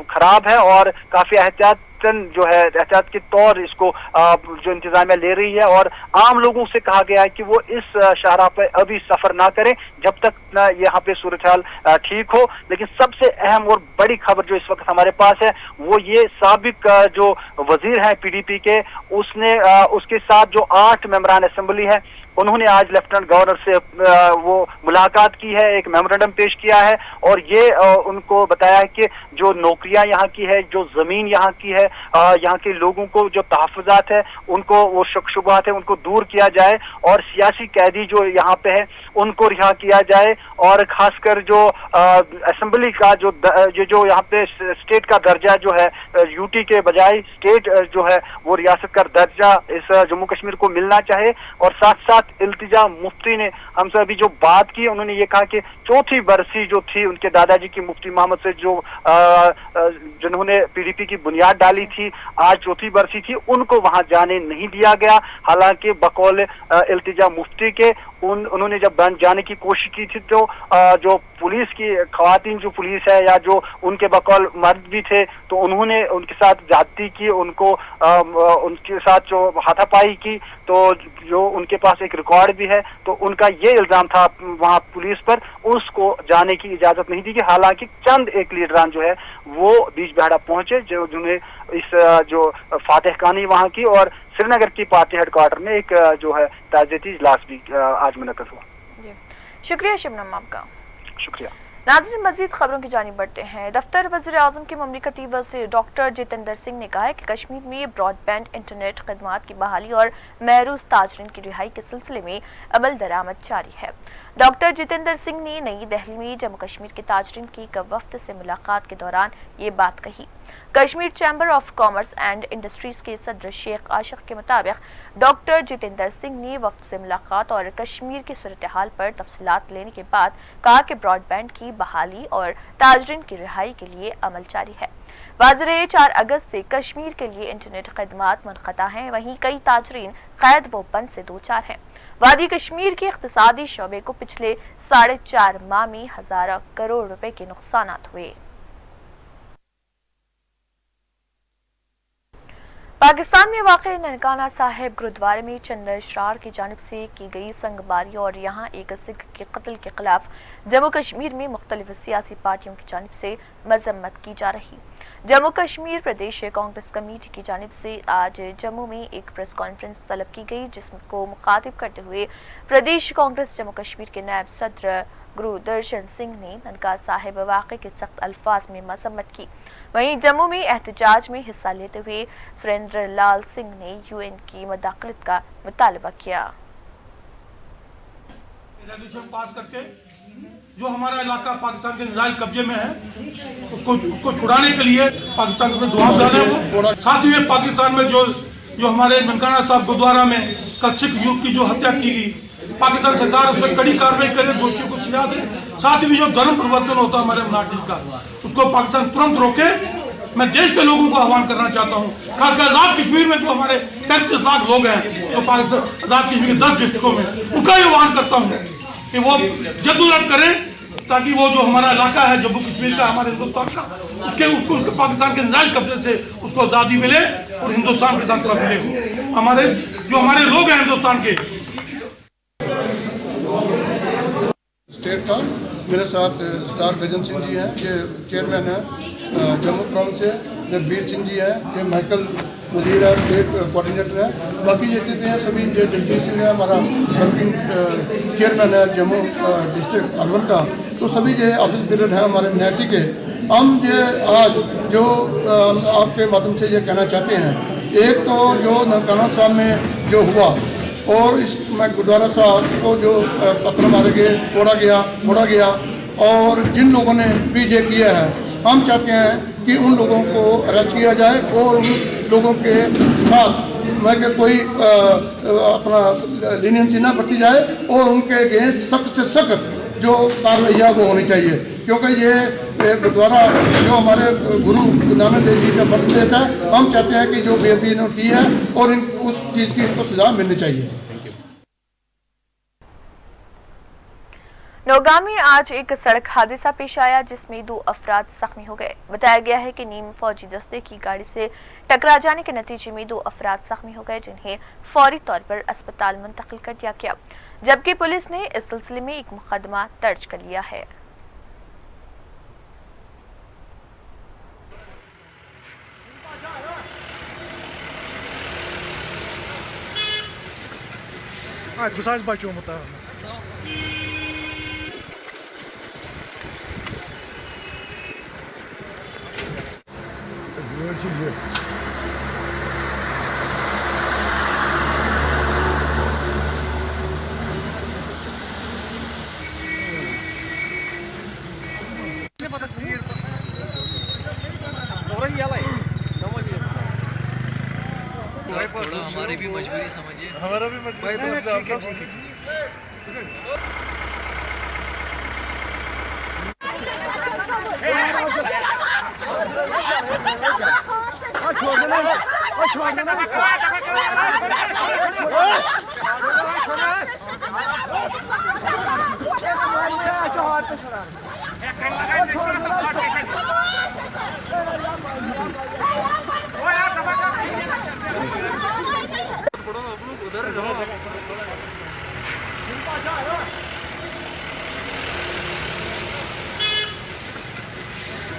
खराब है और काफी एहतियात एहतियातन जो है एहतियात के तौर इसको जो इंतजामिया ले रही है, और आम लोगों से कहा गया है कि वो इस शाहराह पे अभी सफर ना करें जब तक न यहाँ पे सूरत हाल ठीक हो। लेकिन सबसे अहम और बड़ी खबर जो इस वक्त हमारे पास है वो ये साबिक जो वजीर हैं PDP के, उसके साथ जो 8 मेंबरान असेंबली है उन्होंने आज लेफ्टिनेंट गवर्नर से वो मुलाकात की है, एक मेमोरेंडम पेश किया है और ये उनको बताया है कि जो नौकरियां यहाँ की है, जो जमीन यहाँ की है, यहाँ के लोगों को जो तहफ़्फ़ुज़ात है उनको, वो शक शुबहात है उनको दूर किया जाए और सियासी कैदी जो यहाँ पे है उनको रिहा किया जाए, और खासकर जो असेंबली का जो यहाँ पे स्टेट का दर्जा जो है यूटी के बजाय स्टेट जो है वो रियासत का दर्जा इस जम्मू कश्मीर को मिलना चाहिए। और साथ साथ इल्तिजा मुफ्ती ने हमसे अभी जो बात की, उन्होंने ये कहा कि चौथी बरसी जो थी उनके दादाजी की मुफ्ती मोहम्मद से जिन्होंने PDP की बुनियाद डाली थी, आज चौथी बरसी थी, उनको वहां जाने नहीं दिया गया। हालांकि बकौल इल्तिजा मुफ्ती के उन्होंने जब जाने की कोशिश की थी तो जो पुलिस की खवातीन जो पुलिस है या जो उनके बकौल मर्द भी थे तो उन्होंने उनके साथ जाती की, उनको उनके साथ जो हाथापाई की, तो जो उनके पास एक रिकॉर्ड भी है, तो उनका ये इल्जाम था वहां पुलिस पर, उसको जाने की इजाजत नहीं दी गई। हालांकि चंद एक लीडरान जो है वो बीच बिहाड़ा पहुंचे जिन्हें इस जो फातेह खानी वहां की, और श्रीनगर की पार्टी हेडक्वार्टर में एक जो है ताज़ियती इजलास भी आज मुनक्कद हुआ। शुक्रिया शबनम आपका। शुक्रिया। नाज़रीन, मज़ीद खबरों की जानिब बढ़ते हैं। दफ्तर वज़ीर आज़म के ममलिकती वज़ीर डॉक्टर जितेंद्र सिंह ने कहा है कि कश्मीर में ब्रॉडबैंड इंटरनेट खदमात की बहाली और महरूज ताजरीन की रिहाई के सिलसिले में अमल दरामद जारी है। डॉक्टर जितेंद्र सिंह ने नई दिल्ली में जम्मू कश्मीर के ताजरीन की एक वफ्द से मुलाकात के दौरान ये बात कही। Kashmir chamber of commerce and industries के सदर शेख आशिक के मुताबिक डॉक्टर जितेंद्र सिंह ने वफ्द से मुलाकात और कश्मीर की सूरत हाल पर तफसीलात लेने के बाद कहा कि ब्रॉडबैंड की बहाली और ताजरीन की रिहाई के लिए अमल जारी है। वाज़ेह है 4 अगस्त से कश्मीर के लिए इंटरनेट खदमात मुनक़ता हैं, वहीं कई ताजरीन कैद व बंद से दो चार हैं। वादी कश्मीर के इक़्तिसादी शोबे को पिछले 4.5 माह में हज़ारों करोड़ रुपए के नुकसानात हुए। पाकिस्तान में वाक़े ननकाना साहिब गुरुद्वारे में चंद अशरार की जानिब से की गई संगबारी और यहाँ एक सिख के कत्ल के खिलाफ जम्मू कश्मीर में मुख्तलिफ सियासी पार्टियों की जानिब से मजम्मत की जा रही। जम्मू कश्मीर प्रदेश कांग्रेस कमेटी की जानिब से आज जम्मू में एक प्रेस कॉन्फ्रेंस तलब की गई, जिसको मुखातिब करते हुए प्रदेश कांग्रेस जम्मू कश्मीर के नायब सदर गुरुदर्शन सिंह ने ननकाना साहिब वाक़े के सख्त अल्फाज में मजम्मत की। वहीं जम्मू में एहतजाज में हिस्सा लेते हुए सुरेंद्र लाल सिंह ने UN की मदाखलत का मुतालबा किया। पास करके जो हमारा इलाका पाकिस्तान के नाजायज कब्जे में है उसको छुड़ाने के लिए पाकिस्तान को जवाब डाले वो। साथ ही पाकिस्तान में जो हमारे ननकाना साहब गुरुद्वारा में कल सिख युवक की जो हत्या की गई, पाकिस्तान सरकार उस पर कड़ी कार्रवाई करे, दोषियों को सजा दे। साथ ही जो धर्म परिवर्तन होता है हमारे मराठी का, उसको पाकिस्तान तुरंत रोके। मैं देश के लोगों को आह्वान करना चाहता हूँ, खासकर आजाद कश्मीर में जो हमारे 35 लाख लोग हैं जो पाकिस्तान आजाद कश्मीर के 10 डिस्ट्रिक्टों में, उनका आह्वान करता हूँ कि वो जद्दोजहद करें ताकि वो जो हमारा इलाका है जम्मू कश्मीर का, हमारे हिंदुस्तान का, उसको पाकिस्तान के नाजायज कब्जे से उसको आज़ादी मिले और हिंदुस्तान के साथ मिले। हमारे लोग हैं हिंदुस्तान के स्टेट का, मेरे साथ सरदार गजन सिंह जी हैं, ये चेयरमैन है जम्मू प्रोविंस से, जगबीर सिंह जी हैं, ये माइकल वजीर है, स्टेट कोऑर्डिनेटर है। बाकी जितने हैं सभी, ये जगजीत सिंह है हमारा वर्किंग चेयरमैन है जम्मू डिस्ट्रिक्ट अलवर का, तो सभी जो ऑफिस पीरियड हैं हमारे न्यायिक के। हम ये आज जो आपके माध्यम से ये कहना चाहते हैं, एक तो जो ननकाना साहब में जो हुआ और इस गुरुद्वारा साहब को जो पत्थर मारे गए, फोड़ा गया और जिन लोगों ने भी ये किया है, हम चाहते हैं कि उन लोगों को अरेस्ट किया जाए और उन लोगों के साथ कोई अपना लीनियंसी ना बरती जाए और उनके अगेंस्ट सख्त से सख्त जो कार्रवाई वो होनी चाहिए, क्योंकि ये गुरुद्वारा जो हमारे गुरु नानक देव जी का बर्थडे है, हम चाहते हैं कि जो बेअदबी इन्होंने की है और उस चीज़ की इनको सजा मिलनी चाहिए। नौगांव में आज एक सड़क हादसा पेश आया जिसमें 2 अफराद जख्मी हो गए। बताया गया है कि नीम फौजी दस्ते की गाड़ी से टकरा जाने के नतीजे में 2 अफराद जख्मी हो गए, जिन्हें फौरी तौर पर अस्पताल मुंतकिल कर दिया गया, जबकि पुलिस ने इस सिलसिले में एक मुकदमा दर्ज कर लिया है। आज गुसाइश बच्चों मुताबिक हमारी भी मजबूरी समझिए, हमारा भी मजबूरी।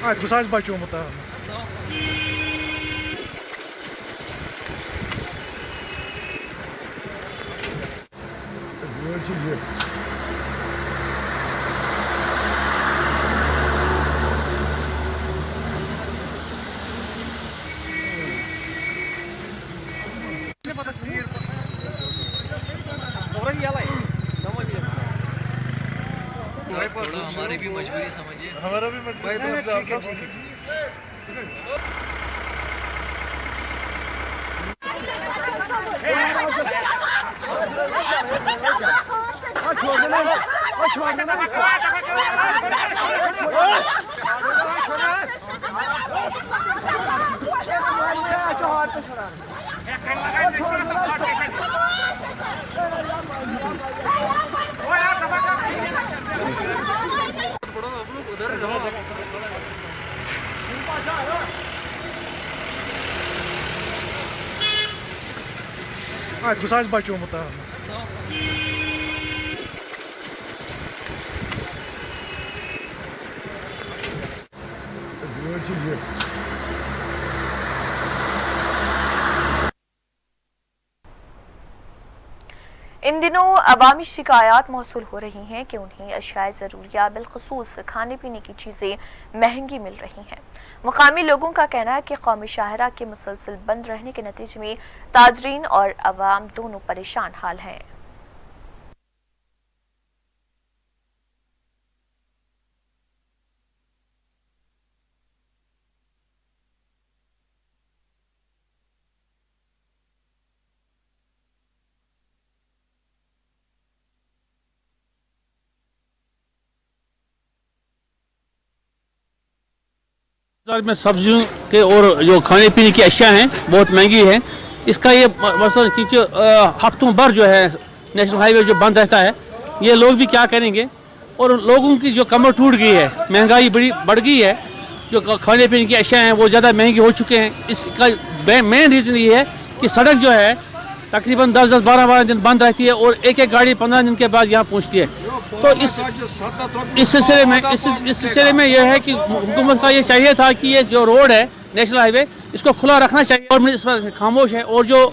आज गुसाइश बच्चों मुताबिक हमारी भी मजबूरी समझिए, हमारा भी मजबूरी। आज गुसाइश बच्चों मुताबिक इन दिनों अवामी शिकायत मौसूल हो रही हैं कि उन्हें अशियाए ज़रूरिया बिलखुसूस खाने पीने की चीज़ें महंगी मिल रही हैं। मुकामी लोगों का कहना है कि कौमी शाहरा के मुसलसल बंद रहने के नतीजे में ताजरीन और अवाम दोनों परेशान हाल हैं। में सब्जियों के और जो खाने पीने की अशिया हैं बहुत महंगी है। इसका ये मसला क्योंकि हफ्तों भर जो है नेशनल हाईवे जो बंद रहता है, ये लोग भी क्या करेंगे और लोगों की जो कमर टूट गई है, महंगाई बढ़ गई है, जो खाने पीने की अशिया हैं वो ज़्यादा महंगी हो चुके हैं। इसका मेन रीज़न ये है कि सड़क जो है तकरीबन 10-10, 12-12 दिन बंद रहती है और एक गाड़ी 15 दिन के बाद यहाँ पहुँचती है। तो इस सिलसिले में यह है कि हुकूमत का ये चाहिए था कि ये जो रोड है नेशनल हाईवे इसको खुला रखना चाहिए। गवर्नमेंट इस पर खामोश है और जो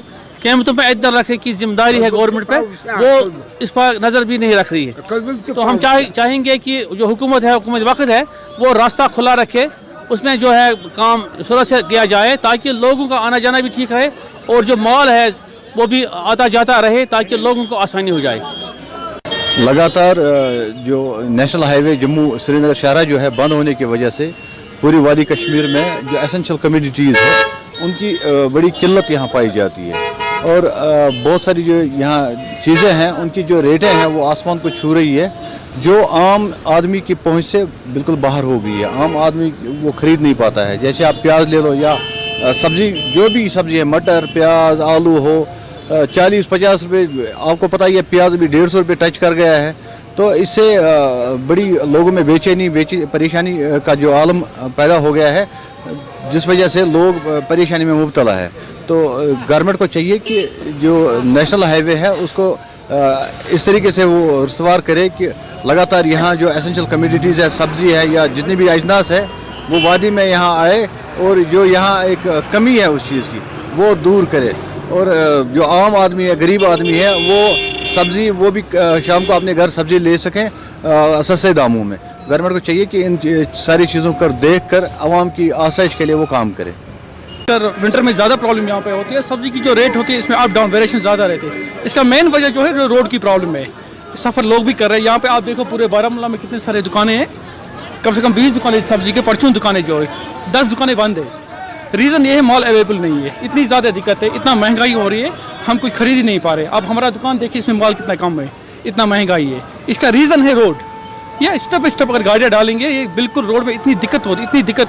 कीमतों पर इधर रखने की जिम्मेदारी है गवर्नमेंट पे, वो इस पर नज़र भी नहीं रख रही है। तो हम चाहेंगे कि जो हुकूमत वक्त है वो रास्ता खुला रखे, उसमें जो है काम सूरत से किया जाए ताकि लोगों का आना जाना भी ठीक रहे और जो माल है वो भी आता जाता रहे ताकि लोगों को आसानी हो जाए। लगातार जो नेशनल हाईवे जम्मू श्रीनगर शाहरा जो है बंद होने की वजह से पूरी वादी कश्मीर में जो एसेंशियल कम्युनिटीज़ है उनकी बड़ी किल्लत यहाँ पाई जाती है और बहुत सारी जो यहाँ चीज़ें हैं उनकी जो रेटें हैं वो आसमान को छू रही है, जो आम आदमी की पहुँच से बिल्कुल बाहर हो गई है। आम आदमी वो ख़रीद नहीं पाता है। जैसे आप प्याज ले लो या सब्ज़ी, जो भी सब्ज़ी है, मटर, प्याज, आलू हो 40-50 रुपये, आपको पता ही है प्याज भी 150 रुपये टच कर गया है। तो इससे बड़ी लोगों में बेचैनी परेशानी का जो आलम पैदा हो गया है, जिस वजह से लोग परेशानी में मुब्तला है। तो गवर्नमेंट को चाहिए कि जो नेशनल हाईवे है उसको इस तरीके से वो रस्तवार करे कि लगातार यहाँ जो एसेंशियल कम्योडिटीज़ है, सब्ज़ी है या जितनी भी अजनास है, वो वादी में यहाँ आए और जो यहाँ एक कमी है उस चीज़ की वो दूर करे। और जो आम आदमी है, गरीब आदमी है, वो सब्ज़ी वो भी शाम को अपने घर सब्ज़ी ले सकें सस्ते दामों में। गवर्नमेंट को चाहिए कि इन सारी चीज़ों को देख कर आवाम की आसाइश के लिए वो काम करे। विंटर में ज़्यादा प्रॉब्लम यहाँ पे होती है, सब्जी की जो रेट होती है इसमें अप डाउन वेरिएशन ज़्यादा रहती है। इसका मेन वजह जो है जो रोड की प्रॉब्लम है, सफ़र लोग भी कर रहे हैं। यहाँ पे आप देखो पूरे बारामूला में कितने सारे दुकानें हैं, कम से कम 20 दुकानें सब्जी के, परचून दुकानें जो है 10 दुकानें बंद है। रीज़न ये है मॉल अवेलेबल नहीं है, इतनी ज़्यादा दिक्कत है, इतना महंगाई हो रही है, हम कुछ खरीद ही नहीं पा रहे। अब हमारा दुकान देखिए, इसमें माल कितना कम है, इतना महंगाई है। इसका रीज़न है रोड। ये स्टेप बाई स्टेप अगर गाड़ियाँ डालेंगे, ये बिल्कुल रोड में इतनी दिक्कत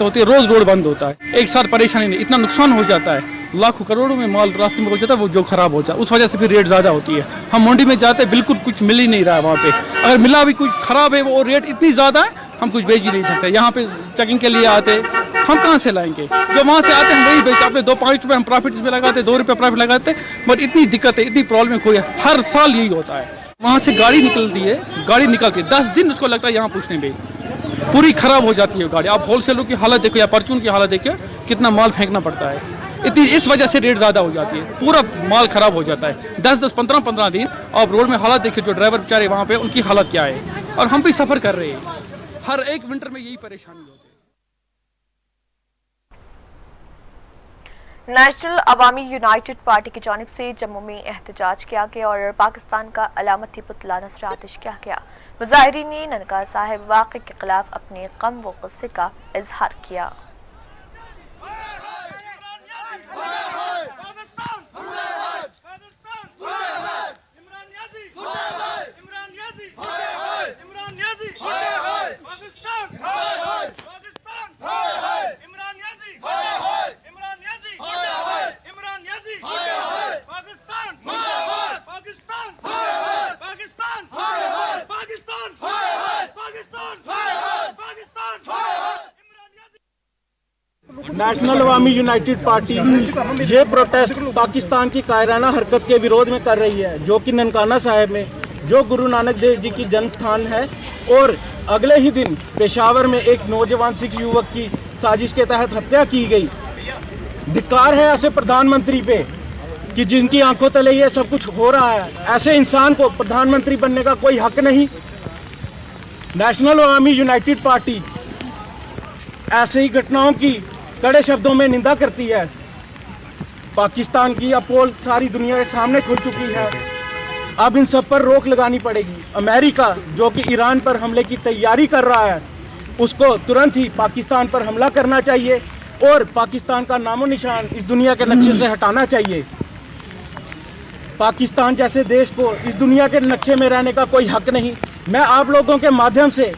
होती है, रोज़ रोड बंद होता है, एक साथ परेशानी नहीं, इतना नुकसान हो जाता है, लाखों करोड़ों में माल रास्ते में हो जाता है, वो जो खराब हो जाता है, उस वजह से फिर रेट ज़्यादा होती है। हम मंडी में जाते हैं, बिल्कुल कुछ मिल ही नहीं रहा है वहाँ पे, अगर मिला भी कुछ खराब है, वो रेट इतनी ज़्यादा है हम कुछ बेच ही नहीं सकते। यहाँ पे चेकिंग के लिए आते, हम कहाँ से लाएंगे? जो वहाँ से आते हैं वही बेचते, अपने 2-5 रुपये हम प्रॉफिट इसमें लगाते, 2 रुपये प्रॉफिट लगाते, बट इतनी दिक्कत है, इतनी प्रॉब्लम कोई है, हर साल यही होता है। वहाँ से गाड़ी निकलती है 10 दिन उसको लगता है यहाँ पूछने में, पूरी खराब हो जाती है गाड़ी। आप होलसेलर की हालत देखो या परचून की हालत देखो, कितना माल फेंकना पड़ता है, इतनी इस वजह से रेट ज़्यादा हो जाती है, पूरा माल खराब हो जाता है। 10-10, 15-15 दिन आप रोड में हालत देखिए, जो ड्राइवर बेचारे वहाँ पे उनकी हालत क्या है, और हम भी सफ़र कर रहे हैं, हर एक विंटर में यही परेशानी होती है। नेशनल अवामी यूनाइटेड पार्टी की जानिब से जम्मू में एहतजाज किया गया और पाकिस्तान का अलामती पुतला नज़र आतिश किया गया। मुजाहिरीन ने ननकाना साहिब वाक़े के खिलाफ अपने गम व गुस्से का इजहार किया। नेशनल अवामी यूनाइटेड पार्टी ये प्रोटेस्ट पाकिस्तान की कायराना हरकत के विरोध में कर रही है, जो कि ननकाना साहिब में जो गुरु नानक देव जी की जन्म स्थान है, और अगले ही दिन पेशावर में एक नौजवान सिख युवक की साजिश के तहत हत्या की गई। धिक्कार है ऐसे प्रधानमंत्री पे कि जिनकी आंखों तले ये सब कुछ हो रहा है। ऐसे इंसान को प्रधानमंत्री बनने का कोई हक नहीं। नेशनल अवामी यूनाइटेड पार्टी ऐसे ही घटनाओं की कड़े शब्दों में निंदा करती है। पाकिस्तान की अपोल सारी दुनिया के सामने खुल चुकी है, अब इन सब पर रोक लगानी पड़ेगी। अमेरिका जो कि ईरान पर हमले की तैयारी कर रहा है, उसको तुरंत ही पाकिस्तान पर हमला करना चाहिए और पाकिस्तान का नामो निशान इस दुनिया के नक्शे से हटाना चाहिए। पाकिस्तान जैसे देश को इस दुनिया के नक्शे में रहने का कोई हक नहीं। मैं आप लोगों के माध्यम से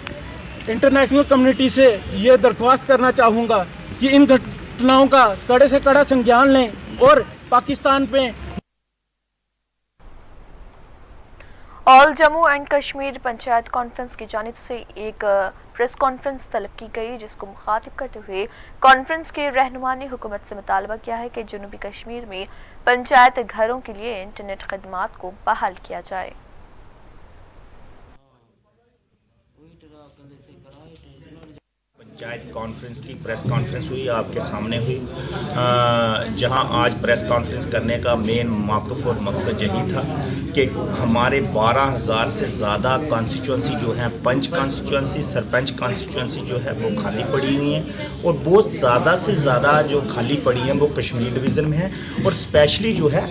इंटरनेशनल कम्युनिटी से ये दरख्वास्त करना चाहूँगा कि इन घटनाओं का कड़े से कड़ा संज्ञान लें और पाकिस्तान में all Jammu and Kashmir panchayat conference की जानिब से एक प्रेस कॉन्फ्रेंस तलब की गई, जिसको मुखातिब करते हुए कॉन्फ्रेंस के रहनुमा ने हुकूमत से मुतालबा किया है कि जनूबी कश्मीर में पंचायत घरों के लिए इंटरनेट खदमात को बहाल किया जाए। पंचायत कॉन्फ्रेंस की प्रेस कॉन्फ्रेंस हुई, आपके सामने हुई, जहां आज प्रेस कॉन्फ्रेंस करने का मेन मौक़िफ़ और मकसद यही था कि हमारे 12,000 से ज़्यादा कॉन्स्टिट्यूंसी जो है, पंच कॉन्स्टिट्यूंसी, सरपंच कॉन्स्टिट्यूंसी जो है वो खाली पड़ी हुई हैं, और बहुत ज़्यादा से ज़्यादा जो खाली पड़ी हैं वो कश्मीर डिवीज़न में है, और स्पेशली जो है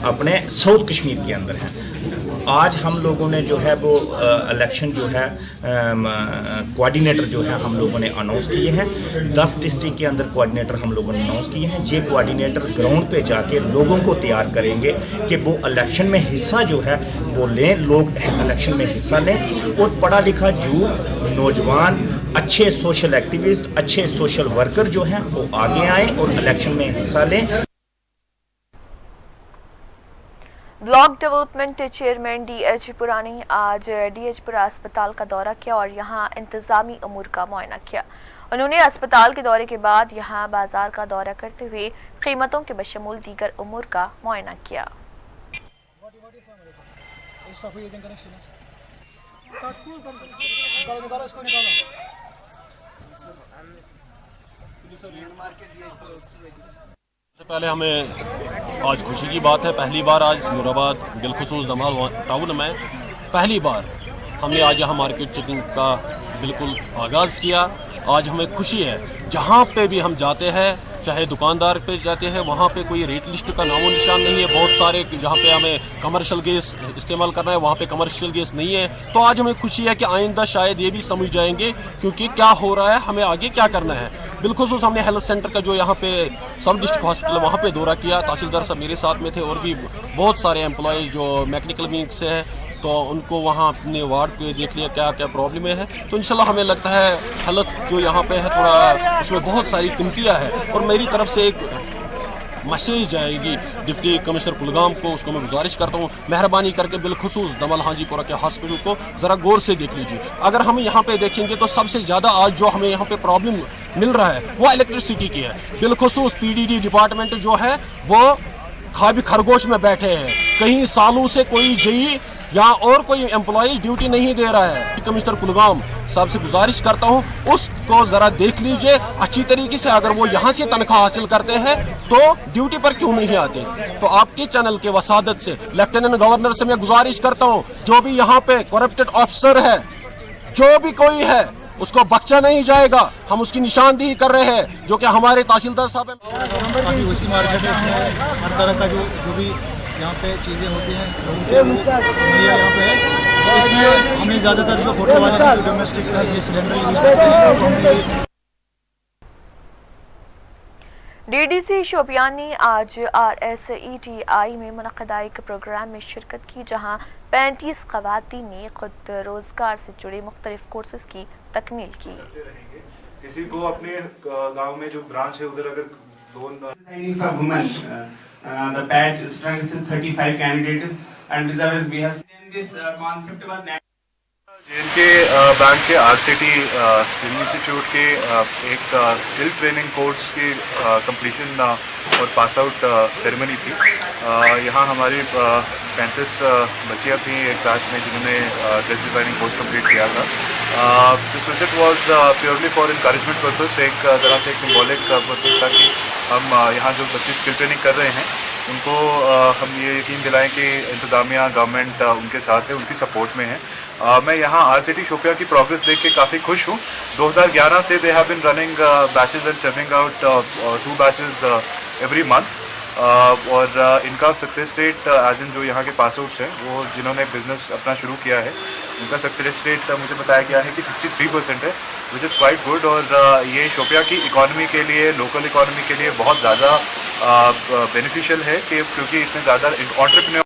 अपने साउथ कश्मीर के अंदर है। आज हम लोगों ने जो है वो इलेक्शन जो है कोऑर्डिनेटर जो है हम लोगों ने अनाउंस किए हैं। 10 डिस्ट्रिक्ट के अंदर कोऑर्डिनेटर हम लोगों ने अनाउंस किए हैं। ये कोऑर्डिनेटर ग्राउंड पे जाके लोगों को तैयार करेंगे कि वो इलेक्शन में हिस्सा जो है वो लें, लोग इलेक्शन में हिस्सा लें, और पढ़ा लिखा यूथ, नौजवान, अच्छे सोशल एक्टिविस्ट, अच्छे सोशल वर्कर जो हैं वो आगे आएँ और इलेक्शन में हिस्सा लें। ब्लॉक डेवलपमेंट चेयरमैन DH पुरा ने आज DH पुरा अस्पताल का दौरा किया और यहां इंतजामी उमूर का मुआयना किया। उन्होंने अस्पताल के दौरे के बाद यहां बाजार का दौरा करते हुए कीमतों के बशमूल दीगर उमूर का मुआयना किया। सबसे पहले हमें आज खुशी की बात है, पहली बार आज नूराबाद बिलखुसूस दमहाल टाउन में पहली बार हमने आज यहाँ मार्केट चेकिंग का बिल्कुल आगाज़ किया। आज हमें खुशी है, जहाँ पे भी हम जाते हैं, चाहे दुकानदार पे जाते हैं, वहाँ पे कोई रेट लिस्ट का नामो निशान नहीं है। बहुत सारे जहाँ पे हमें कमर्शियल गैस इस्तेमाल करना है वहाँ पे कमर्शियल गैस नहीं है। तो आज हमें खुशी है कि आइंदा शायद ये भी समझ जाएंगे क्योंकि क्या हो रहा है, हमें आगे क्या करना है। बिलखुसूस हमने हेल्थ सेंटर का जो यहाँ पे सब डिस्ट्रिक्ट हॉस्पिटल वहाँ पे दौरा किया। तहसीलदार साहब मेरे साथ में थे और भी बहुत सारे एम्प्लॉयज़ जो मैकेनिकल विंग से हैं, तो उनको वहाँ अपने वार्ड पे देख लिया क्या क्या प्रॉब्लम है। तो इंशाल्लाह हमें लगता है हालत जो यहाँ पे है थोड़ा उसमें बहुत सारी कीमतियाँ है। और मेरी तरफ से एक मैसेज जाएगी डिप्टी कमिश्नर कुलगाम को, उसको मैं गुजारिश करता हूँ मेहरबानी करके बिलखुसूस दमल हाजीपुरा के हॉस्पिटल को ज़रा गौर से देख लीजिए। अगर हम यहाँ पे देखेंगे तो सबसे ज़्यादा आज जो हमें यहाँ पे प्रॉब्लम मिल रहा है वो इलेक्ट्रिसिटी की है। बिलखुसूस PDD डिपार्टमेंट जो है वो खाबी खरगोश में बैठे हैं। कहीं सालों से कोई JE या और कोई एम्प्लॉय ड्यूटी नहीं दे रहा है। कमिश्नर कुलगाम साहब से गुजारिश करता हूं उसको ज़रा देख लीजिए अच्छी तरीके से। अगर वो यहाँ से तनख्वाह हासिल करते हैं तो ड्यूटी पर क्यों नहीं आते। तो आपके चैनल के वसादत से लेफ्टिनेंट गवर्नर से मैं गुजारिश करता हूँ, जो भी यहाँ पे करप्टेड ऑफिसर है, जो भी कोई है, उसको बख्शा नहीं जाएगा। हम उसकी निशानदेही कर रहे हैं जो कि हमारे तहसीलदार साहब हैं। काफ़ी वसी मार्केट है, उसमें हर तरह का जो भी यहाँ पे चीज़ें होती हैं यहाँ पे है। तो इसमें हमने ज़्यादातर जो होटल वाले जो डोमेस्टिक का ये सिलेंडर यूज़ करते हैं। DDC शोपियान ने आज RSETI में मुनक़दा एक प्रोग्राम में शिरकत की, जहाँ 35 ख़वातीन ने खुद रोज़गार से जुड़े मुख्तलिफ कोर्सेज की तकमील की। किसी को अपने गांव में जो ब्रांच है उधर अगर the batch strength is 35 candidates and vis-a-vis we have seen this concept was JNK bank के RCT इंस्टीट्यूट के एक स्किल ट्रेनिंग कोर्स की कंप्लीशन और पास आउट सेरेमनी थी। यहाँ हमारी 35 बच्चियाँ थी एक बैच में जिन्होंने ड्रेस डिज़ाइनिंग कोर्स कंप्लीट किया था। This visit was purely for encouragement purpose, एक तरह से एक सिंबॉलिक पर्पस था कि हम यहाँ जो बच्चे स्किल ट्रेनिंग कर रहे हैं उनको हम ये यकीन दिलाएं कि इंतज़ामिया गवर्नमेंट उनके साथ है, उनकी सपोर्ट में है। मैं यहाँ RCT शोपिया की प्रोग्रेस देख के काफ़ी खुश हूँ। 2011 से they have been running batches and churning out 2 batches every month और इनका सक्सेस रेट एज इन जो यहाँ के पास आउट्स हैं वो जिन्होंने बिज़नेस अपना शुरू किया है उनका सक्सेस रेट मुझे बताया गया है कि 63% है, विच इज़ क्वाइट गुड। और ये शोपिया की इकॉनमी के लिए, लोकल इकॉनमी के लिए बहुत ज़्यादा बेनिफिशियल है कि क्योंकि इतने ज़्यादा एंटरप्रेन्योर।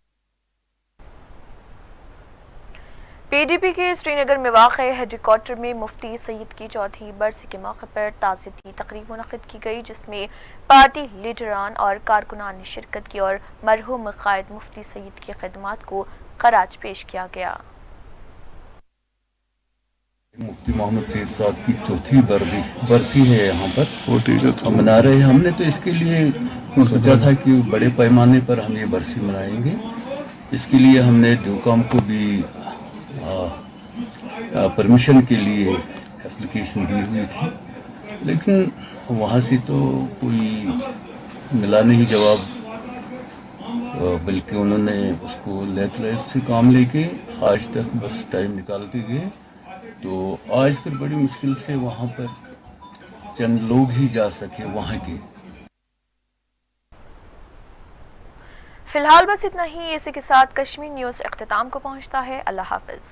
PDP के श्रीनगर में वाक़ हेडक्वार्टर में मुफ्ती सईद की चौथी बरसी के मौके पर ताज़ियती तकरीब मुनक़िद की गई, जिसमें पार्टी लीडरान और कारकुनान ने शिरकत की और मरहूम क़ायद मुफ्ती सईद की खिदमात को खराज पेश किया गया। मुफ्ती मोहम्मद सईद साहब की चौथी बरसी है यहाँ पर, वो हम मना रहे हैं। हमने तो इसके लिए सोचा था कि बड़े पैमाने पर हम ये बरसी मनाएंगे। इसके लिए हमने ड्यूकॉम को भी परमिशन के लिए एप्लीकेशन दी हुई थी, लेकिन वहाँ से तो कोई मिला नहीं जवाब, बल्कि उन्होंने उसको लेट से काम लेके आज तक बस टाइम निकालते गए। तो आज फिर बड़ी मुश्किल से वहाँ पर चंद लोग ही जा सके वहाँ के। फिलहाल बस इतना ही। इसी के साथ कश्मीर न्यूज़ इख्तिताम को पहुँचता है। अल्लाह हाफ़िज़।